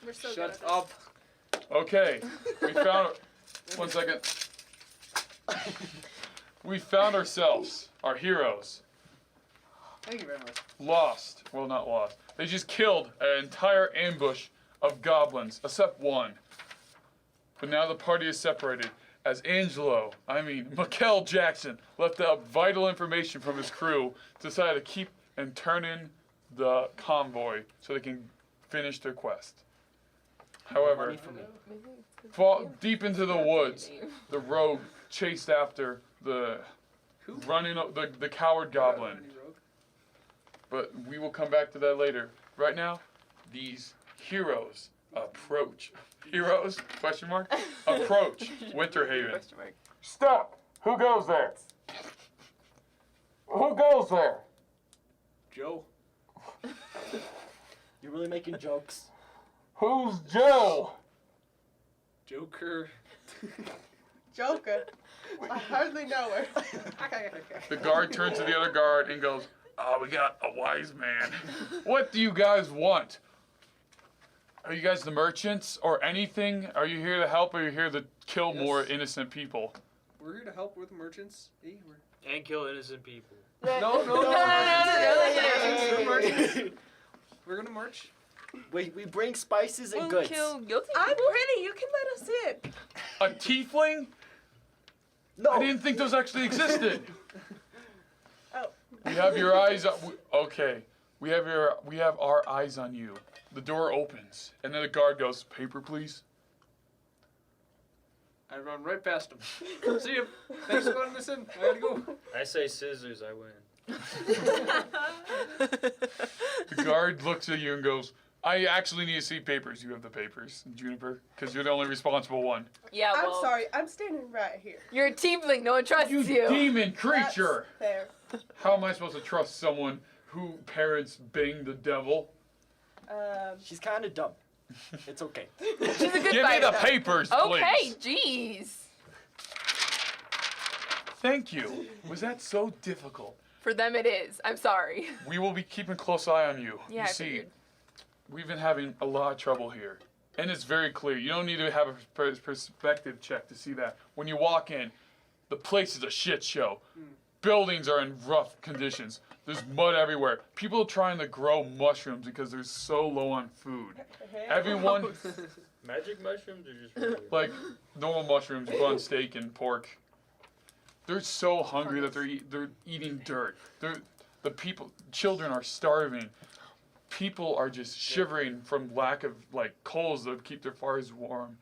We're so Shut good at up. Okay, we found. 1 second. We found ourselves, our heroes. Thank you very much. Lost. Well, not lost. They just killed an entire ambush of goblins, except one. But now the party is separated as Michèl Jackson left out vital information from his crew to decide to keep and turn in the convoy so they can finish their quest. However, fall deep into the woods, the rogue chased after the the coward goblin. But we will come back to that later. Right now, these heroes approach. Heroes? Question mark? Approach Winterhaven. Question mark. Stop! Who goes there? Who goes there? Joe. You're really making jokes. Who's Joe? Joker. Joker. I hardly know her. The guard turns to the other guard and goes, "Oh, we got a wise man. What do you guys want? Are you guys the merchants or anything? Are you here to help or are you here to kill more innocent people?" We're here to help with merchants. Hey, And kill innocent people. No. No. We're merchants. We're gonna march. We bring spices and We'll goods. kill guilty people. I'm pretty. You can let us in. A tiefling? No. I didn't think those actually existed. Oh. We have your eyes on. Okay, we have our eyes on you. The door opens, and then the guard goes, "Paper, please." I run right past him. See you. Thanks for letting us in. I gotta go. I say scissors, I win. The guard looks at you and goes, "I actually need to see papers." You have the papers, Juniper, because you're the only responsible one. Yeah, I'm sorry, I'm standing right here. You're a tiefling. No one trusts You you. demon creature! That's fair. How am I supposed to trust someone who parents bang the devil? She's kind of dumb. It's okay. She's a good Give me fighter. the papers, please. Okay, jeez. Thank you. Was that so difficult? For them it is. I'm sorry. We will be keeping a close eye on you. Yeah, You I see, figured. we've been having a lot of trouble here. And it's very clear. You don't need to have a perspective check to see that. When you walk in, the place is a shit show. Buildings are in rough conditions. There's mud everywhere. People are trying to grow mushrooms because they're so low on food. Everyone, Magic mushrooms or just regular? like normal mushrooms, you put on steak and pork. They're so hungry that they're eating dirt. Children are starving. People are just shivering from lack of coals that keep their fires warm.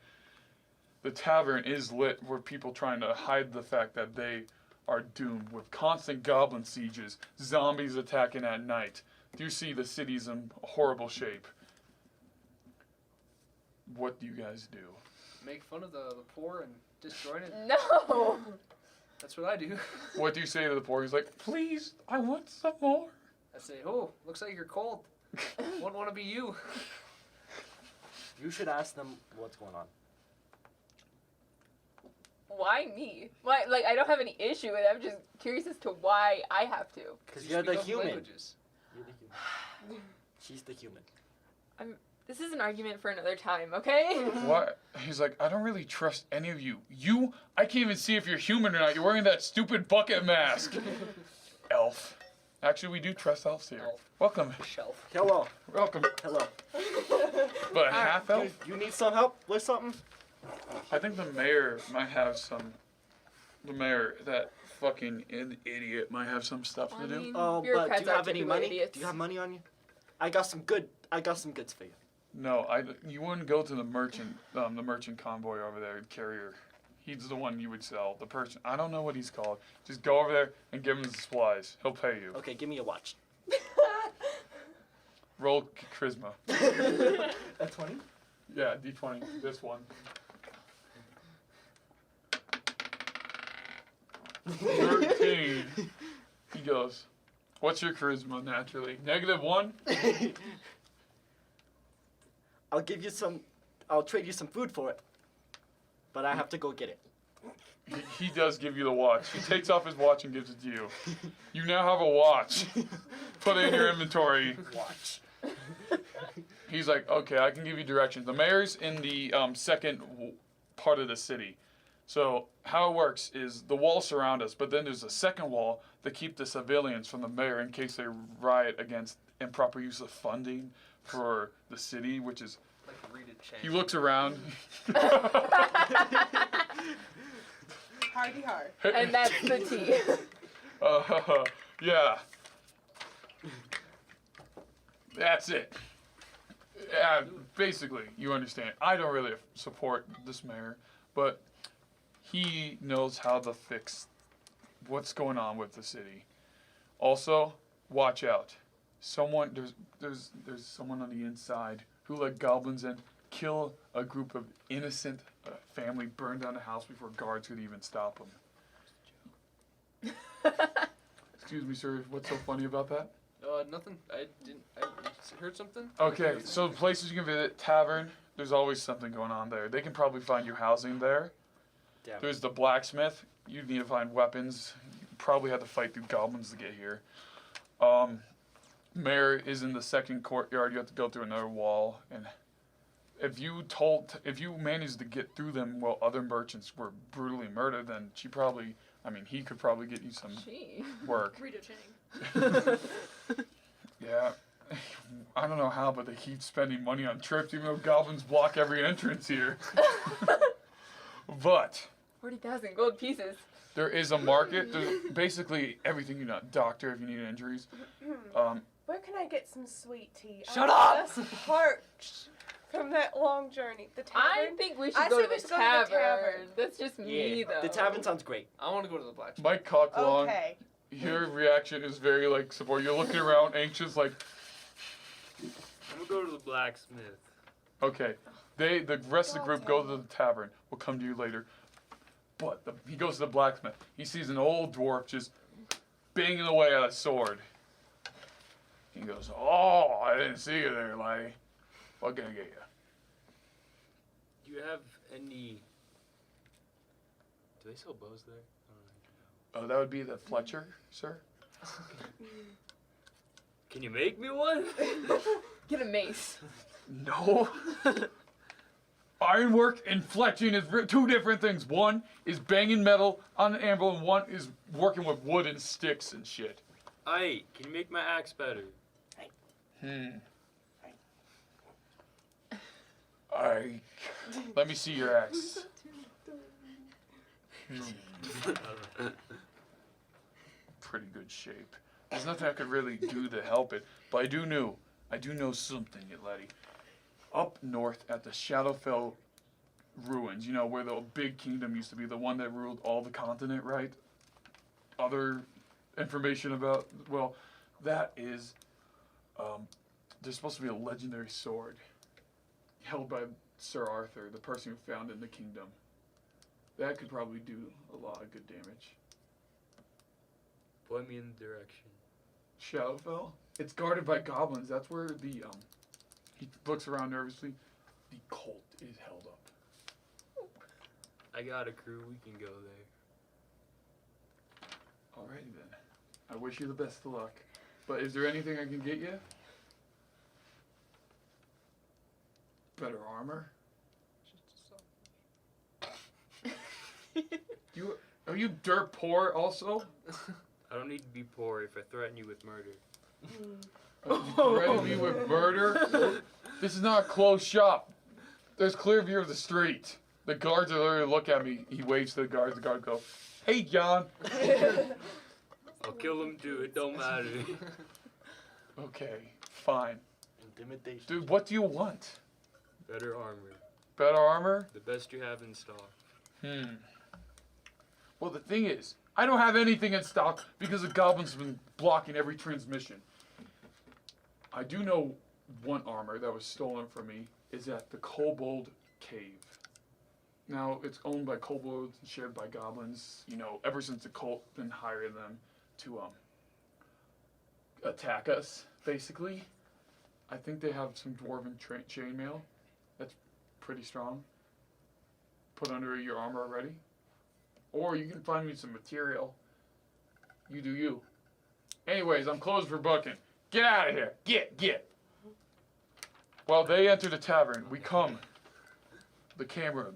The tavern is lit where people trying to hide the fact that they are doomed with constant goblin sieges, zombies attacking at night. Do you see the city's in horrible shape? What do you guys do? Make fun of the poor and disjoin it. No. That's what I do. What do you say to the poor? He's like, "Please, I want some more." I say, oh, looks like you're cold. Wouldn't want to be you. You should ask them what's going on. Why me? Why? Like, I don't have any issue with it. I'm just curious as to why I have to. Because you're the Speak other human. languages. You're the human. She's the human. This is an argument for another time, okay? What? He's like, "I don't really trust any of you. I can't even see if you're human or not. You're wearing that stupid bucket mask." Elf. Actually, we do trust elves here. Elf. Welcome. Shelf. Hello. Welcome. Hello. But a half elf? You need some help with something? I think the mayor might have some. The mayor, that fucking idiot, might have some stuff to do. Oh, but bureaucrats do you are have any typically money? idiots. Do you have money on you? I got some goods for you. No, you wouldn't go to the merchant convoy over there, carrier. He's the one you would sell. The person, I don't know what he's called. Just go over there and give him the supplies. He'll pay you. Okay, give me a watch. Roll charisma. A 20? Yeah, D20. This one. 13. He goes, "What's your charisma naturally?" -1? I'll trade you some food for it. But I have to go get it. He does give you the watch. He takes off his watch and gives it to you. You now have a watch. Put it in your inventory. Watch. He's like, okay, I can give you directions. The mayor's in the second part of the city. So how it works is the walls surround us, but then there's a second wall to keep the civilians from the mayor in case they riot against improper use of funding for the city, which is, Like read it change. he looks around. Hardy hard. And that's the tea. Yeah. That's it. Yeah, basically, you understand. I don't really support this mayor, but he knows how to fix what's going on with the city. Also, watch out. There's someone on the inside who let goblins in, kill a group of innocent family, burn down the house before guards could even stop them. Excuse me, sir. What's so funny about that? Nothing. I heard something. Okay, so places you can visit, tavern. There's always something going on there. They can probably find you housing there. Damn. There's the blacksmith. You need to find weapons. You probably have to fight through goblins to get here. Mayor is in the second courtyard. You have to go through another wall, and if you managed to get through them while other merchants were brutally murdered, then he could probably get you some Gee. work. Rita Chang. Yeah, I don't know how, but they keep spending money on trips, even though goblins block every entrance here. But 40,000 gold pieces. there is a market. There's basically everything you need. Doctor, if you need injuries. Where can I get some sweet tea? Shut I'm up! just parched from that long journey. The I tavern? think we should I go say to we the should go to the tavern. tavern. That's just me, though. The tavern sounds great. I want to go to the blacksmith. Mike Cocklong, Okay. your reaction is very like support. You're looking around, anxious, like, I'm gonna go to the blacksmith. okay. The rest of the group go to the tavern. We'll come to you later. But he goes to the blacksmith. He sees an old dwarf just banging away at a sword. He goes, "Oh, I didn't see you there, laddie. What can I get you?" Do you have any? Do they sell bows there? I Oh, that would be the Fletcher, sir. Can you make me one? Get a mace. No. Ironwork and fletching is two different things. One is banging metal on an anvil, and one is working with wood and sticks and shit. Aye, can you make my axe better? Let me see your axe. Pretty good shape. There's nothing I could really do to help it, but I do know something, you laddie. Up north at the Shadowfell ruins, you know, where the big kingdom used to be, the one that ruled all the continent, right? Other information about, well, that is, there's supposed to be a legendary sword held by Sir Arthur, the person who founded the kingdom. That could probably do a lot of good damage. Point me in the direction. Shadowfell? It's guarded by goblins. That's where the, he looks around nervously. The cult is held up. I got a crew. We can go there. Alrighty then. I wish you the best of luck. But is there anything I can get you? Better armor? Are you dirt poor also? I don't need to be poor if I threaten you with murder. You threaten me with murder? This is not a closed shop. There's clear view of the street. The guards are literally look at me. He waves to the guards. The guards go, "Hey, John." I'll kill him too. It don't matter. Okay, fine. Intimidation. Dude, what do you want? Better armor. Better armor? The best you have in stock. Well, the thing is, I don't have anything in stock because the goblins have been blocking every transmission. I do know one armor that was stolen from me is at the Kobold Cave. Now, it's owned by kobolds and shared by goblins. You know, ever since the cult been hiring them to attack us, basically. I think they have some dwarven chainmail that's pretty strong. Put under your armor already. Or you can find me some material. You do you. Anyways, I'm closed for booking. Get out of here. Get. While they enter the tavern, we come. The camera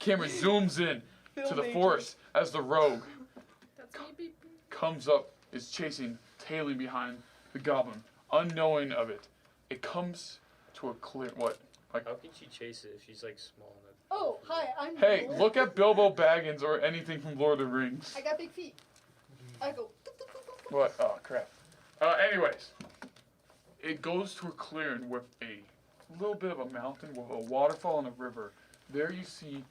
zooms in to the forest as the rogue comes up, is tailing behind the goblin, unknowing of it. It comes to a clear, what? How can she chase it if she's like small enough? Oh, hi, I'm Hey, Bilbo. look at Bilbo Baggins or anything from Lord of the Rings. I got big feet. I go. What? Oh, crap. Anyways, it goes to a clearing with a little bit of a mountain with a waterfall and a river. There you see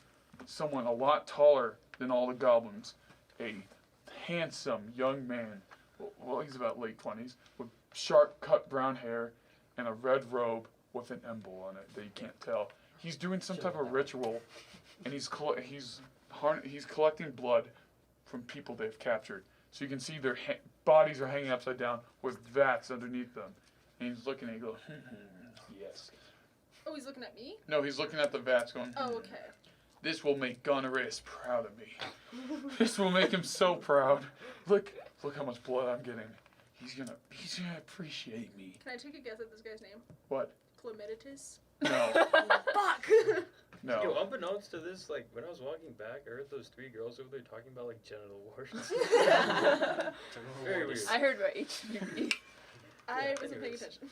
someone a lot taller than all the goblins. A handsome young man. Well, he's about late 20s, with sharp cut brown hair and a red robe with an emblem on it that you can't tell. He's doing some type of ritual, and he's collecting blood from people they've captured. So you can see their bodies are hanging upside down with vats underneath them. And he's looking at it and goes, yes. Oh, he's looking at me? No, he's looking at the vats going, Oh, okay. This will make Gonorrheus proud of me. This will make him so proud. Look how much blood I'm getting. He's gonna appreciate me. Can I take a guess at this guy's name? What? Chlamyditis? No. Fuck! No. Yo, unbeknownst to this, like when I was walking back, I heard those 3 girls over there talking about like genital warts. Very weird. I heard about HPV. I wasn't paying anyways. attention.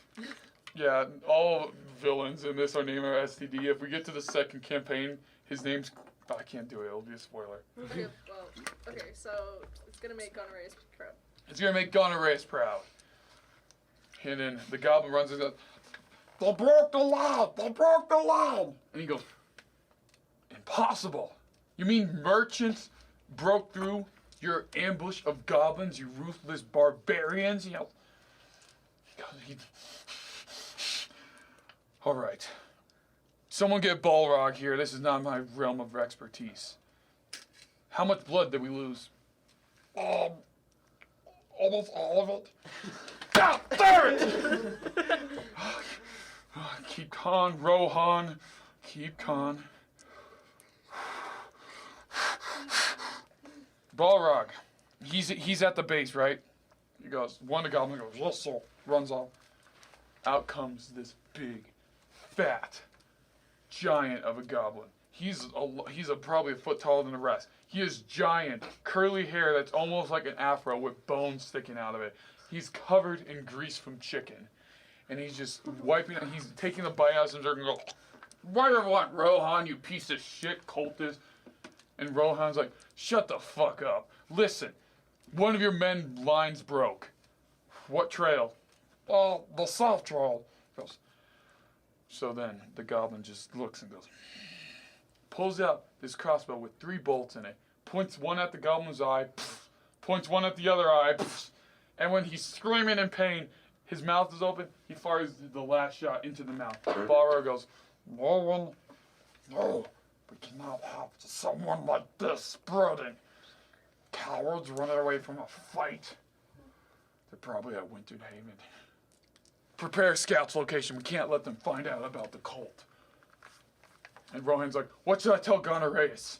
Yeah, all villains in this are named STD. If we get to the second campaign, his name's... I can't do it. It'll be a spoiler. Okay, well, okay, so it's gonna make Gonorrheus proud. It's gonna make Gonorrheus proud. And then the goblin runs and goes, They broke the line! They broke the line! And he goes, Impossible! You mean merchants broke through your ambush of goblins, you ruthless barbarians? You know, all right. Someone get Balrog here. This is not my realm of expertise. How much blood did we lose? Almost all of it. God damn it! Keep calm, Rohan. Keep calm. Balrog. He's at the base, right? He goes, one of the goblins goes, yes, sir. Runs off. Out comes this big, fat giant of a goblin. He's probably a foot taller than the rest. He has giant, curly hair that's almost like an afro with bones sticking out of it. He's covered in grease from chicken. And he's just wiping it. He's taking a bite out of some jerk and goes, what do you want, Rohan, you piece of shit cultist? And Rohan's like, shut the fuck up. Listen, one of your men lines broke. What trail? Oh, the south trail. Goes. So then the goblin just looks and goes, pulls out this crossbow with 3 bolts in it, points one at the goblin's eye, points one at the other eye, and when he's screaming in pain, his mouth is open, he fires the last shot into the mouth. Balrog goes, no, we cannot have someone like this spreading. Cowards running away from a fight. They're probably at Winterhaven. Prepare scout's location. We can't let them find out about the cult. And Rohan's like, what should I tell Gonorrheus?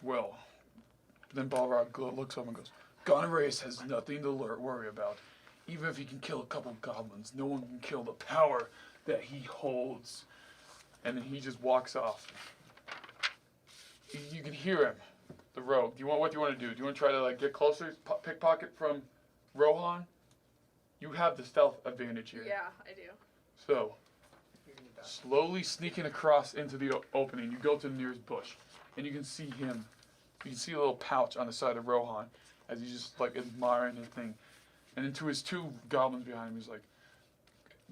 Well, then Balrog looks up and goes, Gonorrheus has nothing to worry about. Even if he can kill a couple goblins, no one can kill the power that he holds. And then he just walks off. You can hear him, the rogue. What do you want to do? Do you want to try to like get closer, pickpocket from Rohan? You have the stealth advantage here. Yeah, I do. So, slowly sneaking across into the opening, you go to the nearest bush, and you can see him. You can see a little pouch on the side of Rohan as he's just like admiring his thing. And then to his 2 goblins behind him, he's like,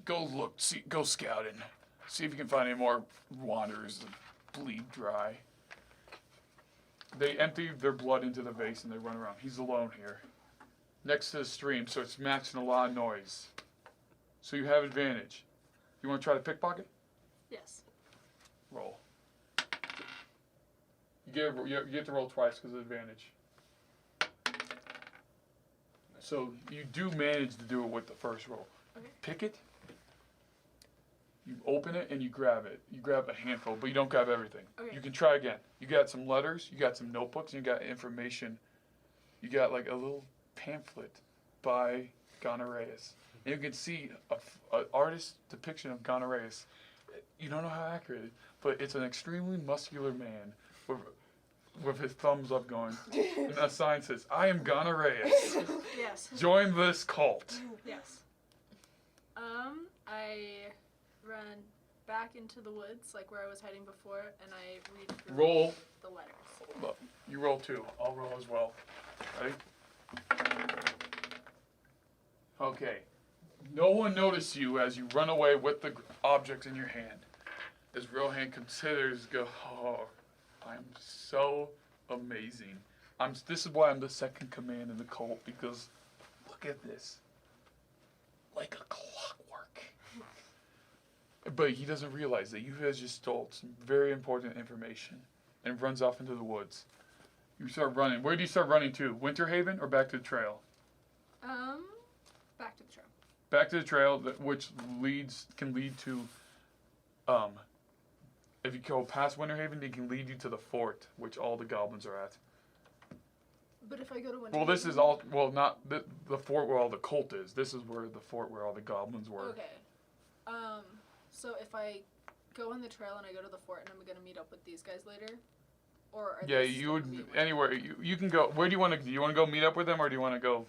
go look, go scouting. See if you can find any more wanderers that bleed dry. They empty their blood into the vase and they run around. He's alone here. Next to the stream, so it's matching a lot of noise. So you have advantage. You want to try to pickpocket? Yes. Roll. You get to roll twice because of advantage. So you do manage to do it with the first roll. Okay. Pick it. You open it and you grab it. You grab a handful, but you don't grab everything. Okay. You can try again. You got some letters, you got some notebooks, and you got information. You got like a little pamphlet by gonorrheus. And you can see an artist's depiction of gonorrheus. You don't know how accurate, but it's an extremely muscular man with his thumbs up going. And a sign says, "I am gonorrheus. Yes. Join this cult." Yes. I run back into the woods, like where I was hiding before, and I read through Roll. the letters. Look, you roll 2. I'll roll as well. Ready? Okay. No one noticed you as you run away with the objects in your hand. As Rohan considers, oh, I'm so amazing. This is why I'm the second command in the cult, because look at this. Like a clockwork. But he doesn't realize that you guys just stole some very important information and runs off into the woods. You start running. Where do you start running to? Winterhaven or back to the trail? Back to the trail. Back to the trail, which can lead to, if you go past Winterhaven, it can lead you to the fort, which all the goblins are at. But if I go to Winterhaven... Well, this is all, not the fort where all the cult is. This is where the fort where all the goblins were. Okay. So if I go on the trail and I go to the fort and I'm gonna meet up with these guys later? Or are Yeah, they you still would, gonna be with- anywhere, you can go, where do you want to, do you want to go meet up with them or do you want to go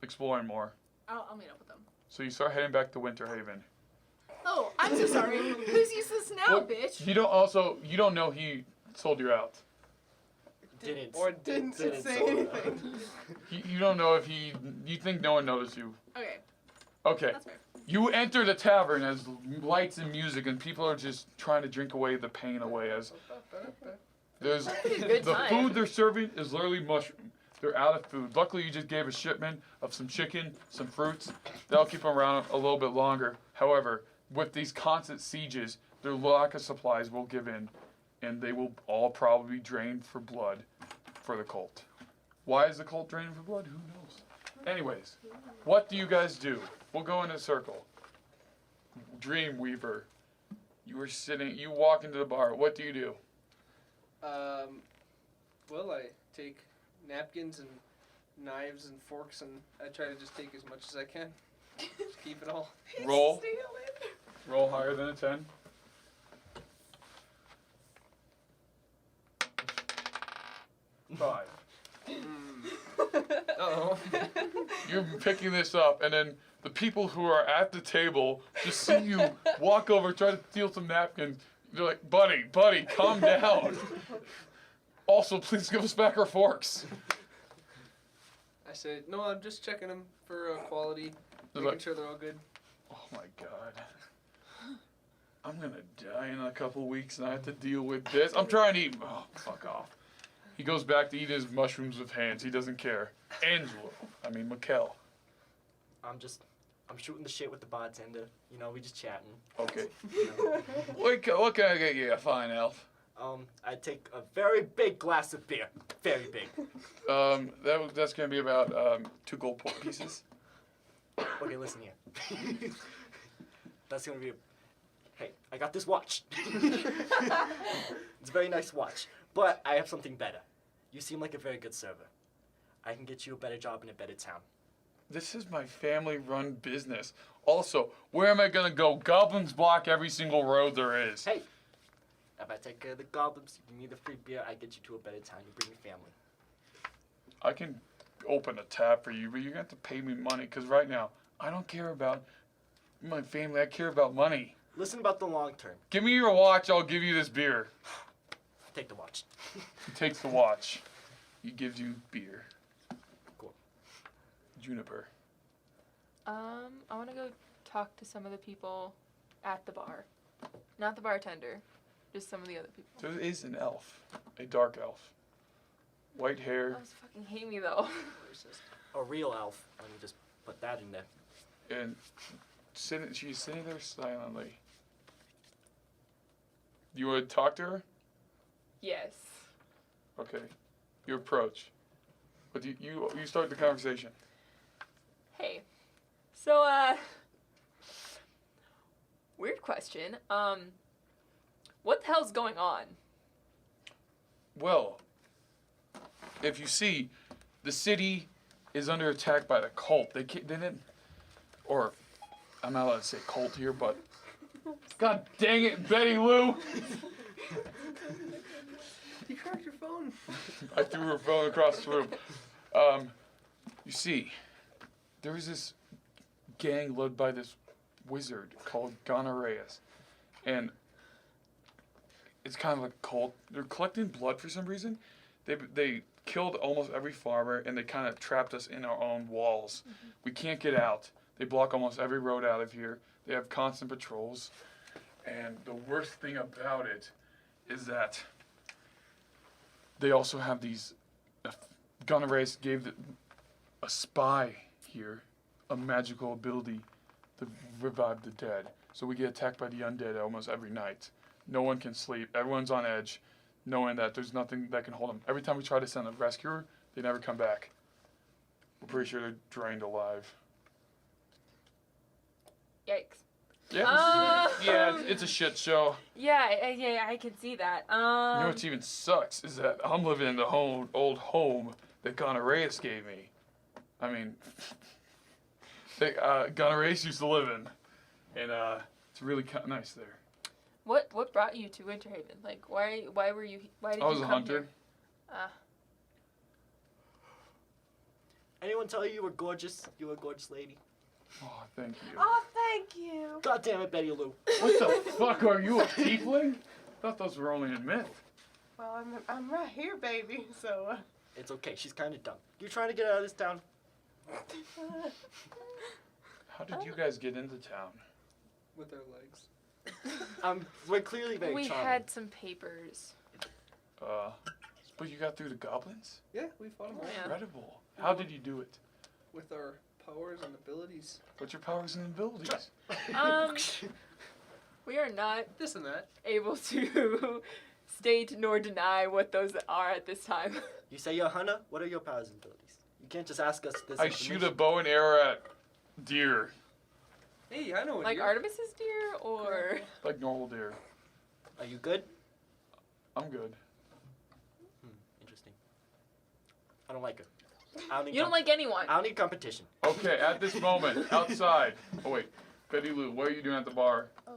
exploring more? I'll meet up with them. So you start heading back to Winterhaven. Oh, I'm so sorry. Who's useless now, Well, bitch? You don't know he sold you out. Didn't say sold anything. You don't know if you think no one noticed you. Okay, Okay. that's fair. You enter the tavern as lights and music and people are just trying to drink away the pain away as there's Good the time. food they're serving is literally mushroom. They're out of food. Luckily you just gave a shipment of some chicken, some fruits. That'll keep them around a little bit longer. However, with these constant sieges, their lack of supplies will give in and they will all probably be drained for blood for the cult. Why is the cult draining for blood? Who knows? Anyways, what do you guys do? We'll go in a circle. Dreamweaver, you walk into the bar. What do you do? Well, I take napkins and knives and forks and I try to just take as much as I can. Just keep it all. Roll. Roll higher than a 10. Five. Uh-oh. You're picking this up, and then the people who are at the table just see you walk over, try to steal some napkins. They're like, buddy, calm down. Also, please give us back our forks. I said, no, I'm just checking them for quality, They're making like, sure they're all good. oh my God. I'm gonna die in a couple weeks and I have to deal with this. I'm trying to eat. Oh, fuck off. He goes back to eat his mushrooms with hands. He doesn't care. Michèl. I'm shooting the shit with the bartender. You know, we just chatting. Okay. You know. What can I get you? A fine elf. I take a very big glass of beer. Very big. That's gonna be about 2 gold pieces. Okay, listen here. That's gonna be hey, I got this watch. It's a very nice watch. But I have something better. You seem like a very good server. I can get you a better job in a better town. This is my family-run business. Also, where am I gonna go? Goblins block every single road there is. Hey, if I take care of the goblins, you give me the free beer, I get you to a better town. You bring your family. I can open a tab for you, but you're gonna have to pay me money, because right now, I don't care about my family, I care about money. Listen about the long term. Give me your watch, I'll give you this beer. Take the watch. He takes the watch. He gives you beer. Cool. Juniper. I want to go talk to some of the people at the bar. Not the bartender, just some of the other people. There is an elf. A dark elf. White hair. Those fucking hate me though. A real elf. Let me just put that in there. And she's sitting there silently. You want to talk to her? Yes. Okay. You approach. But you start the conversation. Hey. So, weird question. What the hell's going on? Well, if you see, the city is under attack by the cult. They didn't, or I'm not allowed to say cult here, but God dang it, Betty Lou! You cracked your phone. I threw her phone across the room. You see, there was this gang led by this wizard called Gonorrheus, and it's kind of like a cult. They're collecting blood for some reason. They killed almost every farmer, and they kind of trapped us in our own walls. We can't get out. They block almost every road out of here. They have constant patrols, and the worst thing about it is that they also have these. Gonorrheus gave a spy here a magical ability to revive the dead. So we get attacked by the undead almost every night. No one can sleep. Everyone's on edge, knowing that there's nothing that can hold them. Every time we try to send a rescuer, they never come back. We're pretty sure they're drained alive. Yikes. Yeah, yeah, it's a shit show. Yeah, I can see that. You know what even sucks is that I'm living in the old home that Gonorrheus gave me. I mean, Gonorrheus used to live in, and it's really kind of nice there. What brought you to Winterhaven? Like, why did I was you a come hunter. here? Anyone tell you were gorgeous? You were a gorgeous lady. Oh, thank you. Oh, thank you. God damn it, Betty Lou. What the fuck are you, a tiefling? I thought those were only in myth. Well, I'm right here, baby. So. It's okay. She's kind of dumb. You trying to get out of this town? How did you guys get into town? With our legs. We're clearly very We charming. had some papers. But you got through the goblins? Yeah, we fought them all. Yeah. Incredible. How did you do it? With our powers and abilities. What's your powers and abilities? We are not This and that. able to state nor deny what those are at this time. You say you're a hunter? What are your powers and abilities? You can't just ask us this I information. shoot a bow and arrow at deer, Hey, I know what Like you're... Artemis's deer, or like normal deer. Are you good? I'm good. Interesting. I don't like her. I don't need you don't like anyone. I don't need competition. Okay, at this moment, outside. Oh wait, Betty Lou, what are you doing at the bar? Oh.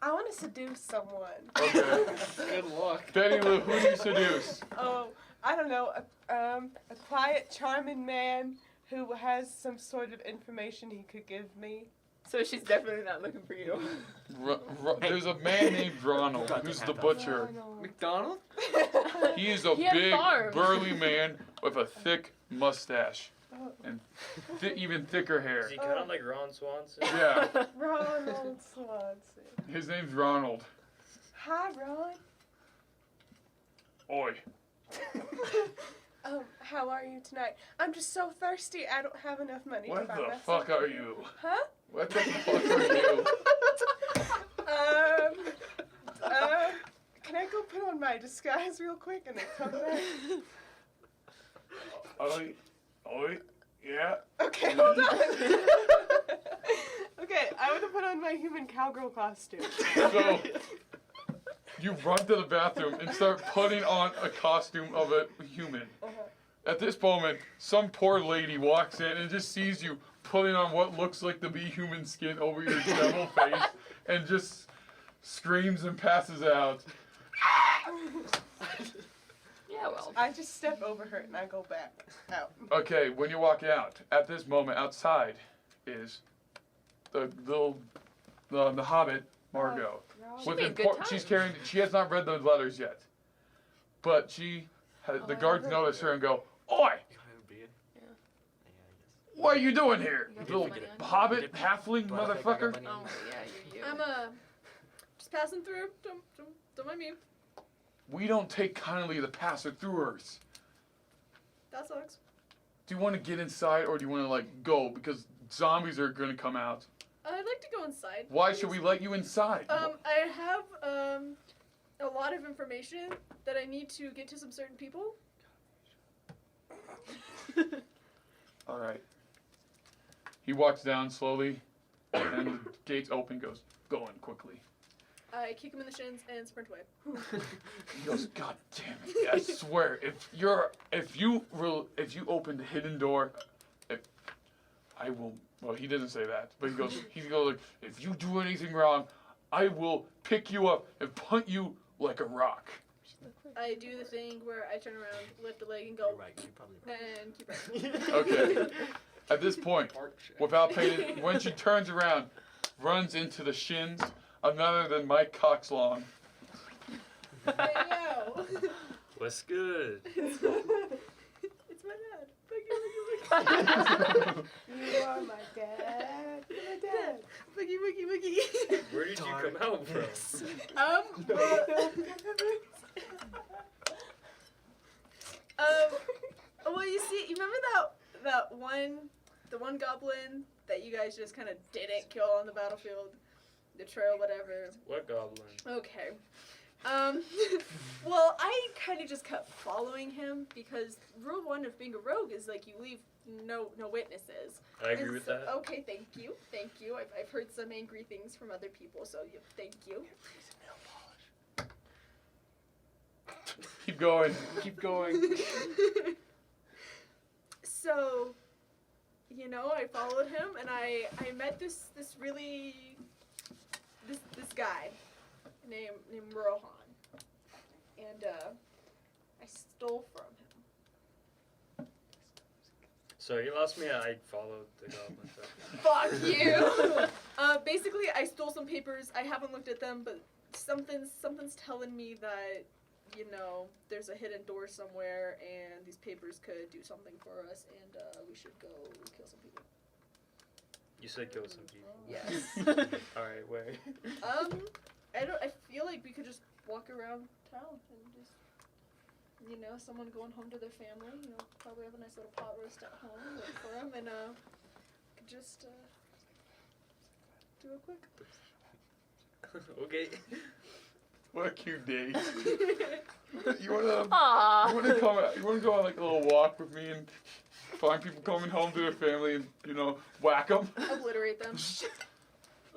I want to seduce someone. Okay. Good luck. Betty Lou, who do you seduce? Oh, I don't know. A quiet, charming man who has some sort of information he could give me. So she's definitely not looking for you. There's a man named Ronald who's the butcher. McDonald? He is a He has big, farms. burly man with a thick mustache and even thicker hair. Is he kind of like Ron Swanson? Yeah, Ronald Swanson. his name's Ronald. Hi, Ron. Oi. How are you tonight? I'm just so thirsty. I don't have enough money What to buy the myself. fuck are you? Huh? What the fuck are you? Can I go put on my disguise real quick and then come back? Oi, yeah. Okay, hold on. Okay, I want to put on my human cowgirl costume. So, you run to the bathroom and start putting on a costume of a human. At this moment, some poor lady walks in and just sees you putting on what looks like to be human skin over your devil face and just screams and passes out. Yeah, well. I just step over her and I go back out. Okay, when you walk out, at this moment outside is the Hobbit, Margo. She'd be a good time. She's carrying. She has not read the letters yet, but she has, the guards notice her and go, "Oi! You have a beard? Yeah. Yeah, I What are you doing here, You got little money on you? Hobbit halfling Do I look like I got motherfucker?" money on Oh, me? yeah, you're you. I'm just passing through. Don't mind me. We don't take kindly to passer-throughers. That sucks. Do you want to get inside or do you want to like go because zombies are gonna come out? I'd like to go inside. Why should we let you inside? I have a lot of information that I need to get to some certain people. All right. He walks down slowly, and the gates open. Goes, go in quickly. I kick him in the shins and sprint away. He goes, God damn it! I swear, if you open the hidden door, I will. Well, he didn't say that, but he goes like, if you do anything wrong, I will pick you up and punt you like a rock. I do the thing where I turn around, lift a leg, and go. You're right. You're probably right. And keep running. Okay. At this point, without paying, when she turns around, runs into the shins of none other than Mike Oxlong. Hey, yo. What's good? It's my dad. Boogie. You are my dad. You're my dad. Boogie. Where did you come out from? Well, you see, you remember the one goblin that you guys just kind of didn't kill on the battlefield, the trail, whatever. What goblin? Okay. Well, I kind of just kept following him because rule 1 of being a rogue is like you leave no witnesses. I agree And with so- that. Okay, thank you. I've heard some angry things from other people, so thank you. Keep going. Keep going. So, I followed him and I met this guy named Rohan. And I stole from him. So you lost me. I followed the goblin. So. Fuck you! Basically, I stole some papers. I haven't looked at them, but something's telling me that, there's a hidden door somewhere, and these papers could do something for us, and we should go kill some people. You said kill some people. Yes. All right, where? I feel like we could just walk around town and just, someone going home to their family, probably have a nice little pot roast at home, wait for them, and could just do a quick. Okay. What a cute date. You wanna Aww. you wanna go on like a little walk with me and find people coming home to their family and whack them? Obliterate them.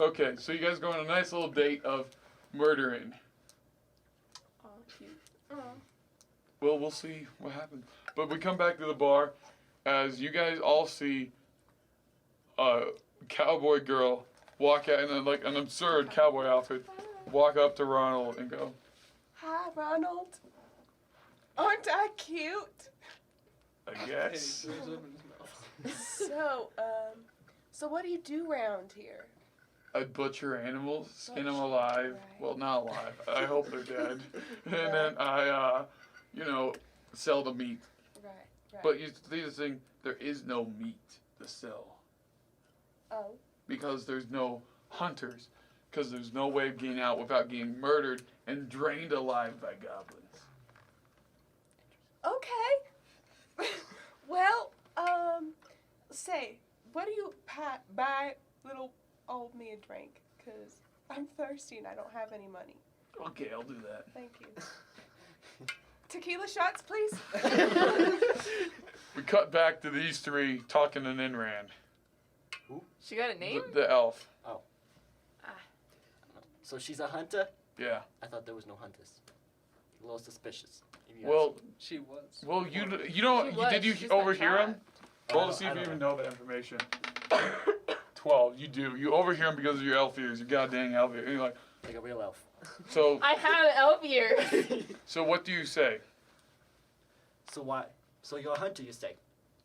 Okay, so you guys go on a nice little date of murdering. Aw, cute. Aw. Well, we'll see what happens. But we come back to the bar as you guys all see a cowboy girl walk out in an absurd cowboy outfit, walk up to Ronald and go, Hi, Ronald. Aren't I cute? I Hey, guess. throws up in his mouth. So what do you do around here? I butcher animals, skin them alive. Right. Well, not alive. I hope they're dead. And then I, sell the meat. Right. But you see the thing, there is no meat to sell. Oh. Because there's no hunters. Because there's no way of getting out without getting murdered and drained alive by goblins. Okay. Well, say, what do you buy little old me a drink? Because I'm thirsty and I don't have any money. Okay, I'll do that. Thank you. Tequila shots, please. We cut back to these three talking to Ninran, She got a name? the elf. So she's a hunter? Yeah. I thought there was no hunters. A little suspicious. if you Well, She was. well, you don't. She was, Did you she's got overhear him? shot. Roll to see if you even know that information. 12. You do. You overhear him because of your elf ears. Your goddamn elf ears. And you're like, Like a real elf. so. I have elf ears. So what do you say? So why? So you're a hunter, you say?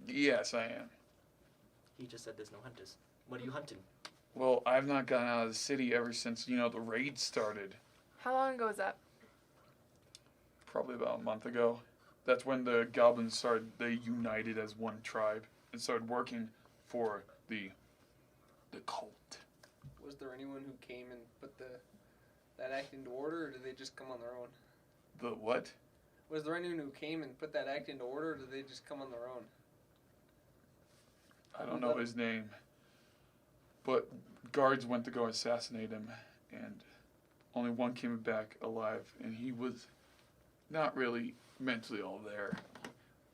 Yes, I am. He just said there's no hunters. What are you hunting? Well, I've not gotten out of the city ever since the raid started. How long ago was that? Probably about a month ago. That's when the goblins started. They united as one tribe and started working for the cult. Was there anyone who came and put that act into order, or did they just come on their own? The what? Was there anyone who came and put that act into order, or did they just come on their own? I don't know his name. But guards went to go assassinate him, and only one came back alive, and he was not really mentally all there.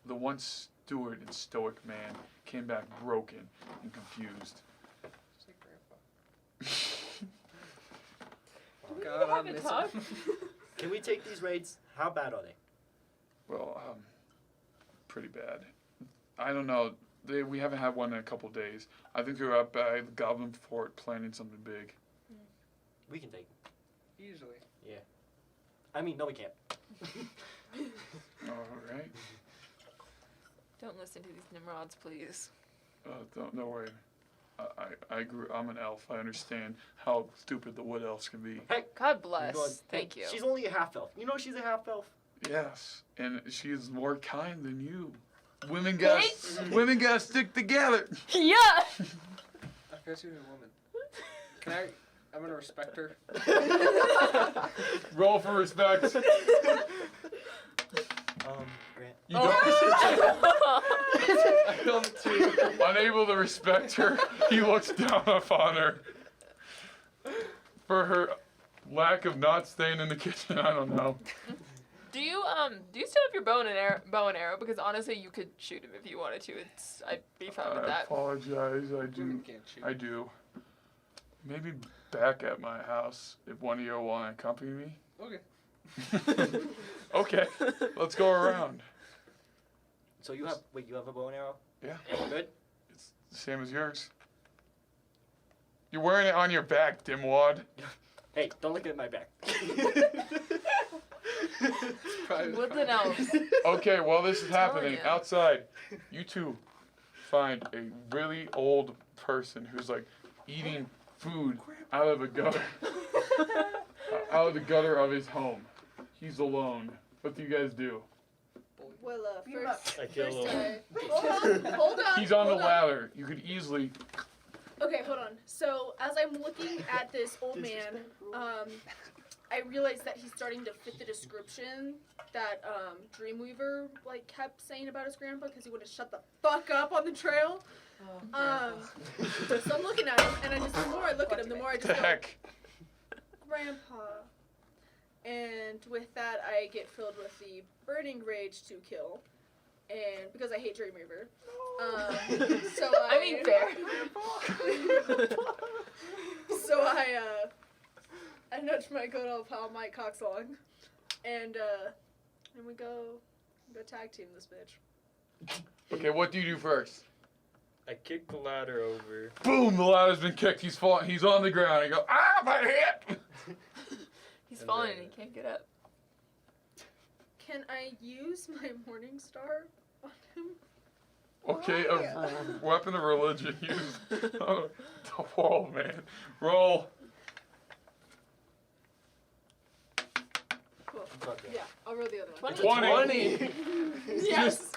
The one steward and stoic man came back broken and confused. Just like Grandpa. God, I haven't miss talked. him. Can we take these raids? How bad are they? Well, pretty bad. I don't know. We haven't had one in a couple days. I think they're up by the Goblin Fort planning something big. We can take them. Easily. I mean, no, we can't. All right. Don't listen to these Nimrods, please. Don't worry. I'm an elf. I understand how stupid the wood elves can be. God bless. Go on. Thank Hey, you. She's only a half elf. You know she's a half elf. Yes, and she's more kind than you. Women gotta stick together. Yeah. I forgot she was a woman. Can I? I'm gonna respect her. Roll for respect. Grant. You don't. I don't too. Unable to respect her, he looks down upon her for her lack of not staying in the kitchen. I don't know. Do you still have your bow and arrow? Because honestly, you could shoot him if you wanted to. I'd be fine with I that. apologize. I do. Women can't shoot. I do. Maybe back at my house if one of you want to accompany me. Okay. Okay, let's go around. So you have a bow and arrow? Yeah. Good. It's the same as yours. You're wearing it on your back, dimwad. Hey, don't look at my back. Woodland elves. Okay, while this is happening, you. outside, you two find a really old person who's like eating food out of a gutter. Out of the gutter of his home. He's alone. What do you guys do? Well, Beat 'em up. first, I kill first him. hold on. He's on the hold ladder. You could easily. Okay, hold on. So as I'm looking at this old man, I realize that he's starting to fit the description that Dreamweaver like kept saying about his grandpa because he wouldn't shut the fuck up on the trail. So I'm looking at him, and the more I look at him, the more I just The go, heck? Grandpa. And with that, I get filled with the burning rage to kill, and because I hate Dreamweaver. So I mean, fair. So I nudge my good old pal Mike Oxlong, and we go tag team this bitch. Okay, what do you do first? I kick the ladder over. Boom! The ladder's been kicked. He's falling. He's on the ground. I go, ah, my head! He's And falling then- and he can't get up. Can I use my Morning Star on him? Okay, a weapon of religion used. Oh, the world, man. Roll. Cool. Fuck Yeah, I'll roll the other one. 20. Yes.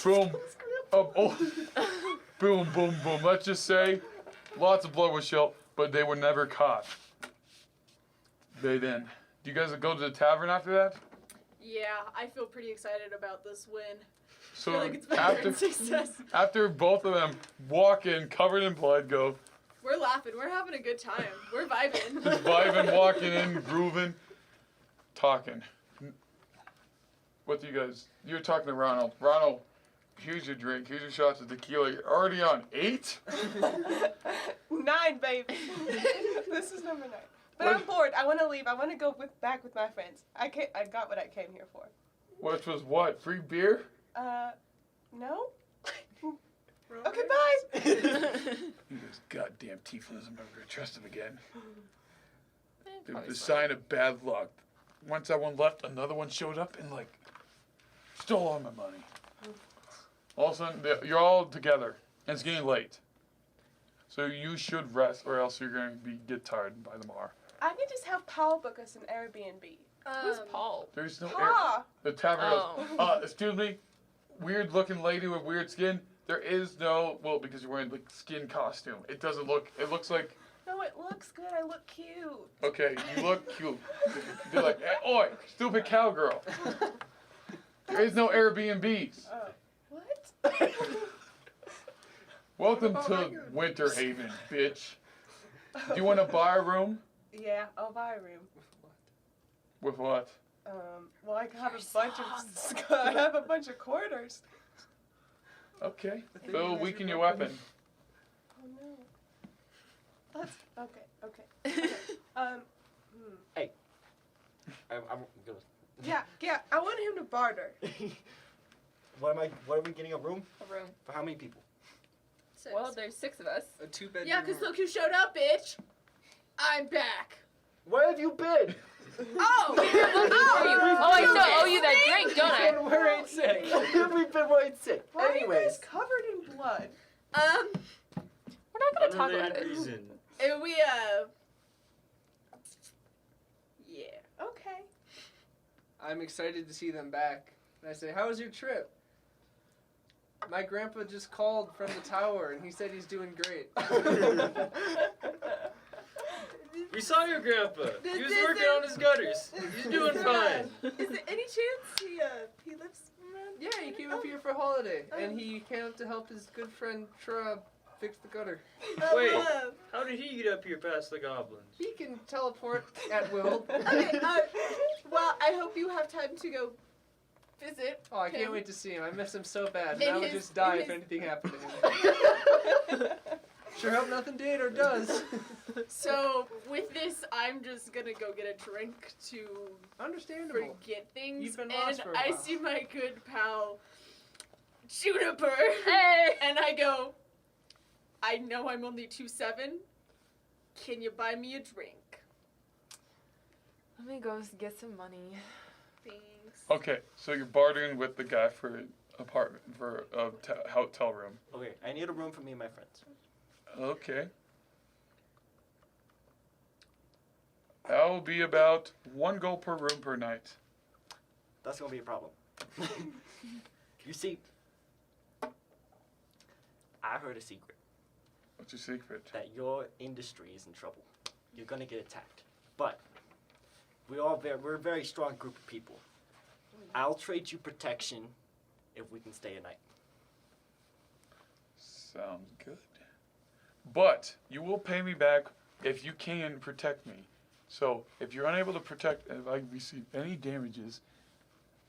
Boom. Oh. Boom, boom, boom. Let's just say lots of blood was shed, but they were never caught. Do you guys go to the tavern after that? Yeah, I feel pretty excited about this win. I So feel like it's been a after great success. after both of them walk in covered in blood, go We're laughing. We're having a good time. We're vibing. just vibing, walking in, grooving, talking. What do you guys? You're talking to Ronald. Ronald, here's your drink. Here's your shots of tequila. You're already on 8. 9, baby. This is number 9. But I'm bored. I want to leave. I want to go back with my friends. I got what I came here for. Which was what? Free beer? No. Okay, bye. You those goddamn tieflings. I'm never gonna trust them again. They're the sign of bad luck. Once that one left, another one showed up and like stole all my money. All of a sudden, you're all together, and it's getting late. So you should rest, or else you're going to get tired by tomorrow. I could just have Paul book us an Airbnb. Who's Paul? There's no air. Pa. The tavern goes, excuse me, weird looking lady with weird skin. There is no, well, because you're wearing like skin costume. It doesn't look, it looks like, No, it looks good. I look cute. okay, you look cute. They're like, hey, oi, stupid cowgirl. There is no Airbnbs. What? Welcome to Winterhaven, bitch. Do you want to buy a room? Yeah, I'll buy a room. With what? Well, I have I have a bunch of quarters. Okay. We'll weaken your weapon. Oh no. Okay. I'm gonna. Yeah. I want him to barter. What are we getting a room? A room. For how many people? 6. Well, there's 6 of us. A 2-bedroom. Yeah, because look who showed up, bitch. I'm back. Where have you been? Oh! Oh, I still owe you that drink, don't I? We're ain't sick. We've been worried sick. Why are you Anyways. guys covered in blood? We're not gonna talk about Unrelated it. reason. And we, yeah. Okay. I'm excited to see them back. And I say, how was your trip? My grandpa just called from the tower and he said he's doing great. We saw your grandpa. He was working on his gutters. He's doing fine. Is there any chance he lives around? Yeah, he came up here for a holiday and he came up to help his good friend Tra fix the gutter. Wait, how did he get up here past the goblins? He can teleport at will. Okay, well, I hope you have time to go visit. Oh, I can't him. wait to see him. I miss him so bad. In And I would his- just die in if his- anything happened to him. Sure hope nothing did or does. So, with this, I'm just gonna go get a drink to Understandable. forget things. You've been and lost for a I while. see my good pal, Juniper. Hey! And I go, I know I'm only 2'7". Can you buy me a drink? Let me go get some money. Thanks. Okay, so you're bartering with the guy for apartment for a hotel room. Okay, I need a room for me and my friends. Okay. That will be about 1 gold per room per night. That's gonna be a problem. You see, I heard a secret What's your secret? that your industry is in trouble. You're gonna get attacked, but we're a very strong group of people. I'll trade you protection if we can stay a night. Sounds good. But you will pay me back if you can protect me. So if you're unable to protect, if I receive any damages,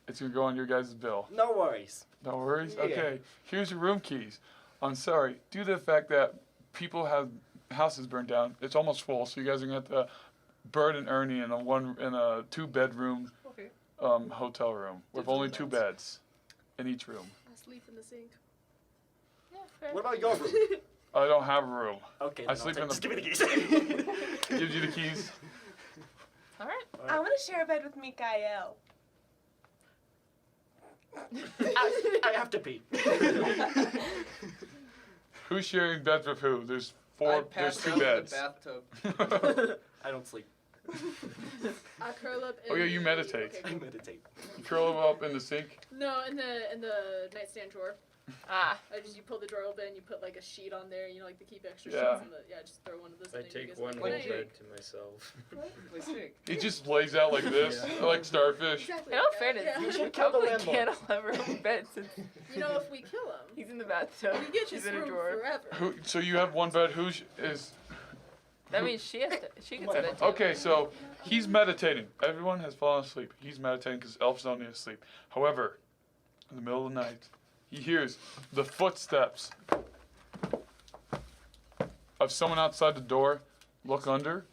it's gonna go on your guys' bill. No worries. No worries? Yeah. Okay, here's your room keys. I'm sorry, due to the fact that people have houses burned down, it's almost full, so you guys are gonna have to burden Ernie in a 2-bedroom Okay. hotel room with There's only no 2 beds. beds in each room. I sleep in the sink. Yeah, fair. What about your room? I don't have a room. Okay, I then sleep I'll in the- just give me the keys. Gives you the keys. All right. I want to share a bed with Michèl. I have to pee. Who's sharing beds with who? There's I 4. There's passed 2 out beds. in the bathtub. I don't sleep. I curl up. Oh, in yeah, you meditate. Okay, I cool. meditate. You curl up in the sink. No, in the nightstand drawer. Ah. You pull the drawer open, you put like a sheet on there, you know, like to keep extra Yeah. sheets in the just throw one of those. I in there, you take guys one like, whole Like "Hey." bed to myself. Like sick. He just lays out like this, Yeah. like starfish. Exactly. In all fairness, Yeah. You we should kill the probably landlord. can't all have our own beds since You know, if we kill him, he's in the bathtub. we get She's this in a room drawer. forever. So you have one bed. Who is? That means she has to. She gets a bed too. Okay, so he's meditating. Everyone has fallen asleep. He's meditating because elves don't need to sleep. However, in the middle of the night, he hears the footsteps of someone outside the door. Look under.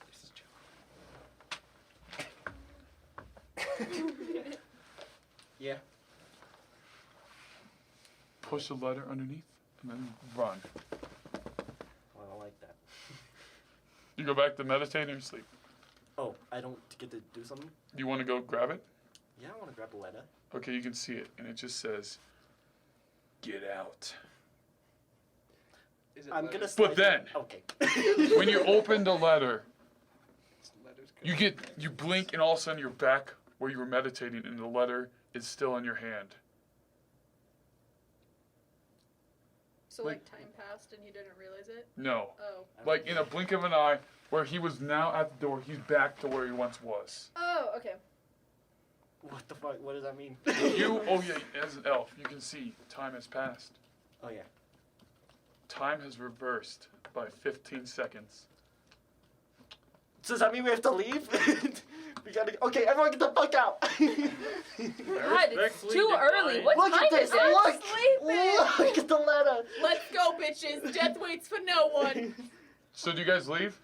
Yeah. Push the letter underneath, and then run. I don't like that. You go back to meditating or sleep. Oh, I don't get to do something? You want to go grab it? Yeah, I want to grab a letter. Okay, you can see it, and it just says, "Get out." Is it I'm letters? gonna. But then- Okay. When you open the letter, Letters you blink, and all of a sudden you're back where you were meditating, and the letter is still in your hand. So like time passed and you didn't realize it. No, Oh. like in a blink of an eye, where he was now at the door, he's back to where he once was. Oh, okay. What the fuck? What does that mean? Oh yeah, as an elf, you can see time has passed. Oh yeah. Time has reversed by 15 seconds. So does that mean we have to leave? We gotta. Okay, everyone, get the fuck out. God, it's respectfully too decline. early. What Look time at this! is it? Look at the letter. Let's go, bitches. Death waits for no one. So do you guys leave?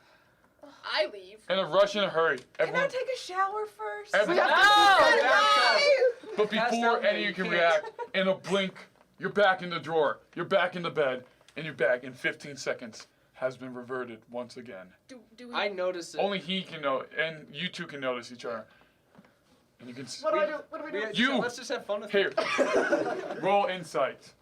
I leave. In a rush and a hurry. Can I take a shower first? Everyone- But Pass before out any of there, you you can can't. react, in a blink, you're back in the drawer. You're back in the bed, and you're back in 15 seconds. Has been reverted once again. Do we? I notice it. Only he can know, and you two can notice each other. And you can. What do I do? What do we do? You. Let's just have fun with Here. it. Roll insight.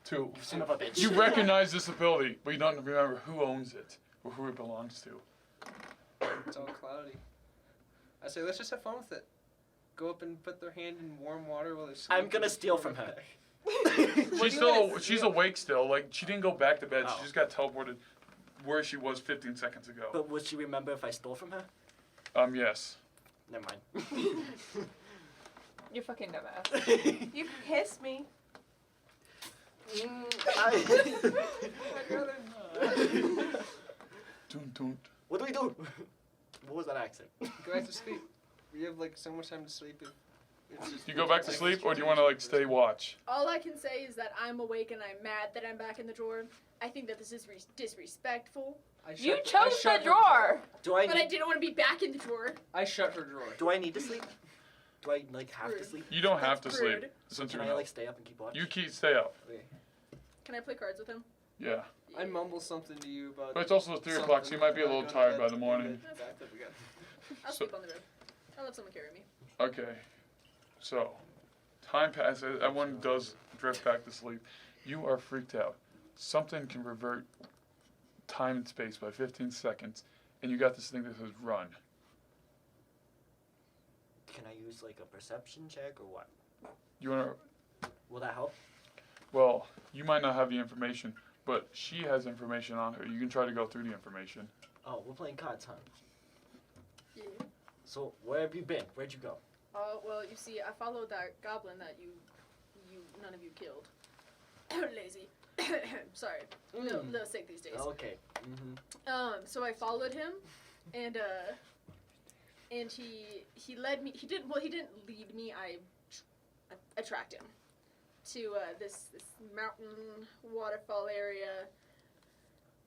2. Son of a bitch. You recognize this ability, but you don't remember who owns it or who it belongs to. It's all cloudy. I say, let's just have fun with it. Go up and put their hand in warm water while they're sleeping. I'm gonna steal from her. She's awake still. Like she didn't go back to bed. Oh. She just got teleported where she was 15 seconds ago. But would she remember if I stole from her? Yes. Never mind. You fucking dumbass. You pissed me. Dun, dun. What do we do? What was that accent? Go back to sleep. We have like so much time to sleep. It's just You go back to sleep, or do you want to like stay watch? All I can say is that I'm awake and I'm mad that I'm back in the drawer. I think that this is disrespectful. You chose the drawer. Do I But I need, didn't want to be back in the drawer. I shut her drawer. do I need to sleep? Do I like have to Rude. sleep? You don't have to That's sleep rude. since Can you're I not. like stay up and keep watch? You stay up. Can I play cards with him? Yeah. I mumble something to you about. But it's also 3 o'clock, so you might be a little tired by the morning. I'll So- sleep on the road. I'll let someone carry me. Okay. So, time passes. Everyone does drift back to sleep. You are freaked out. Something can revert time and space by 15 seconds, and you got this thing that says run. Can I use like a perception check or what? You wanna? Will that help? Well, you might not have the information, but she has information on her. You can try to go through the information. Oh, we're playing cards, huh? Yeah. So where have you been? Where'd you go? Well, you see, I followed that goblin that none of you killed. Lazy. Sorry. Little sick these days. Okay. Mm-hmm. So I followed him, and he led me. He didn't lead me. I tracked him to this mountain waterfall area.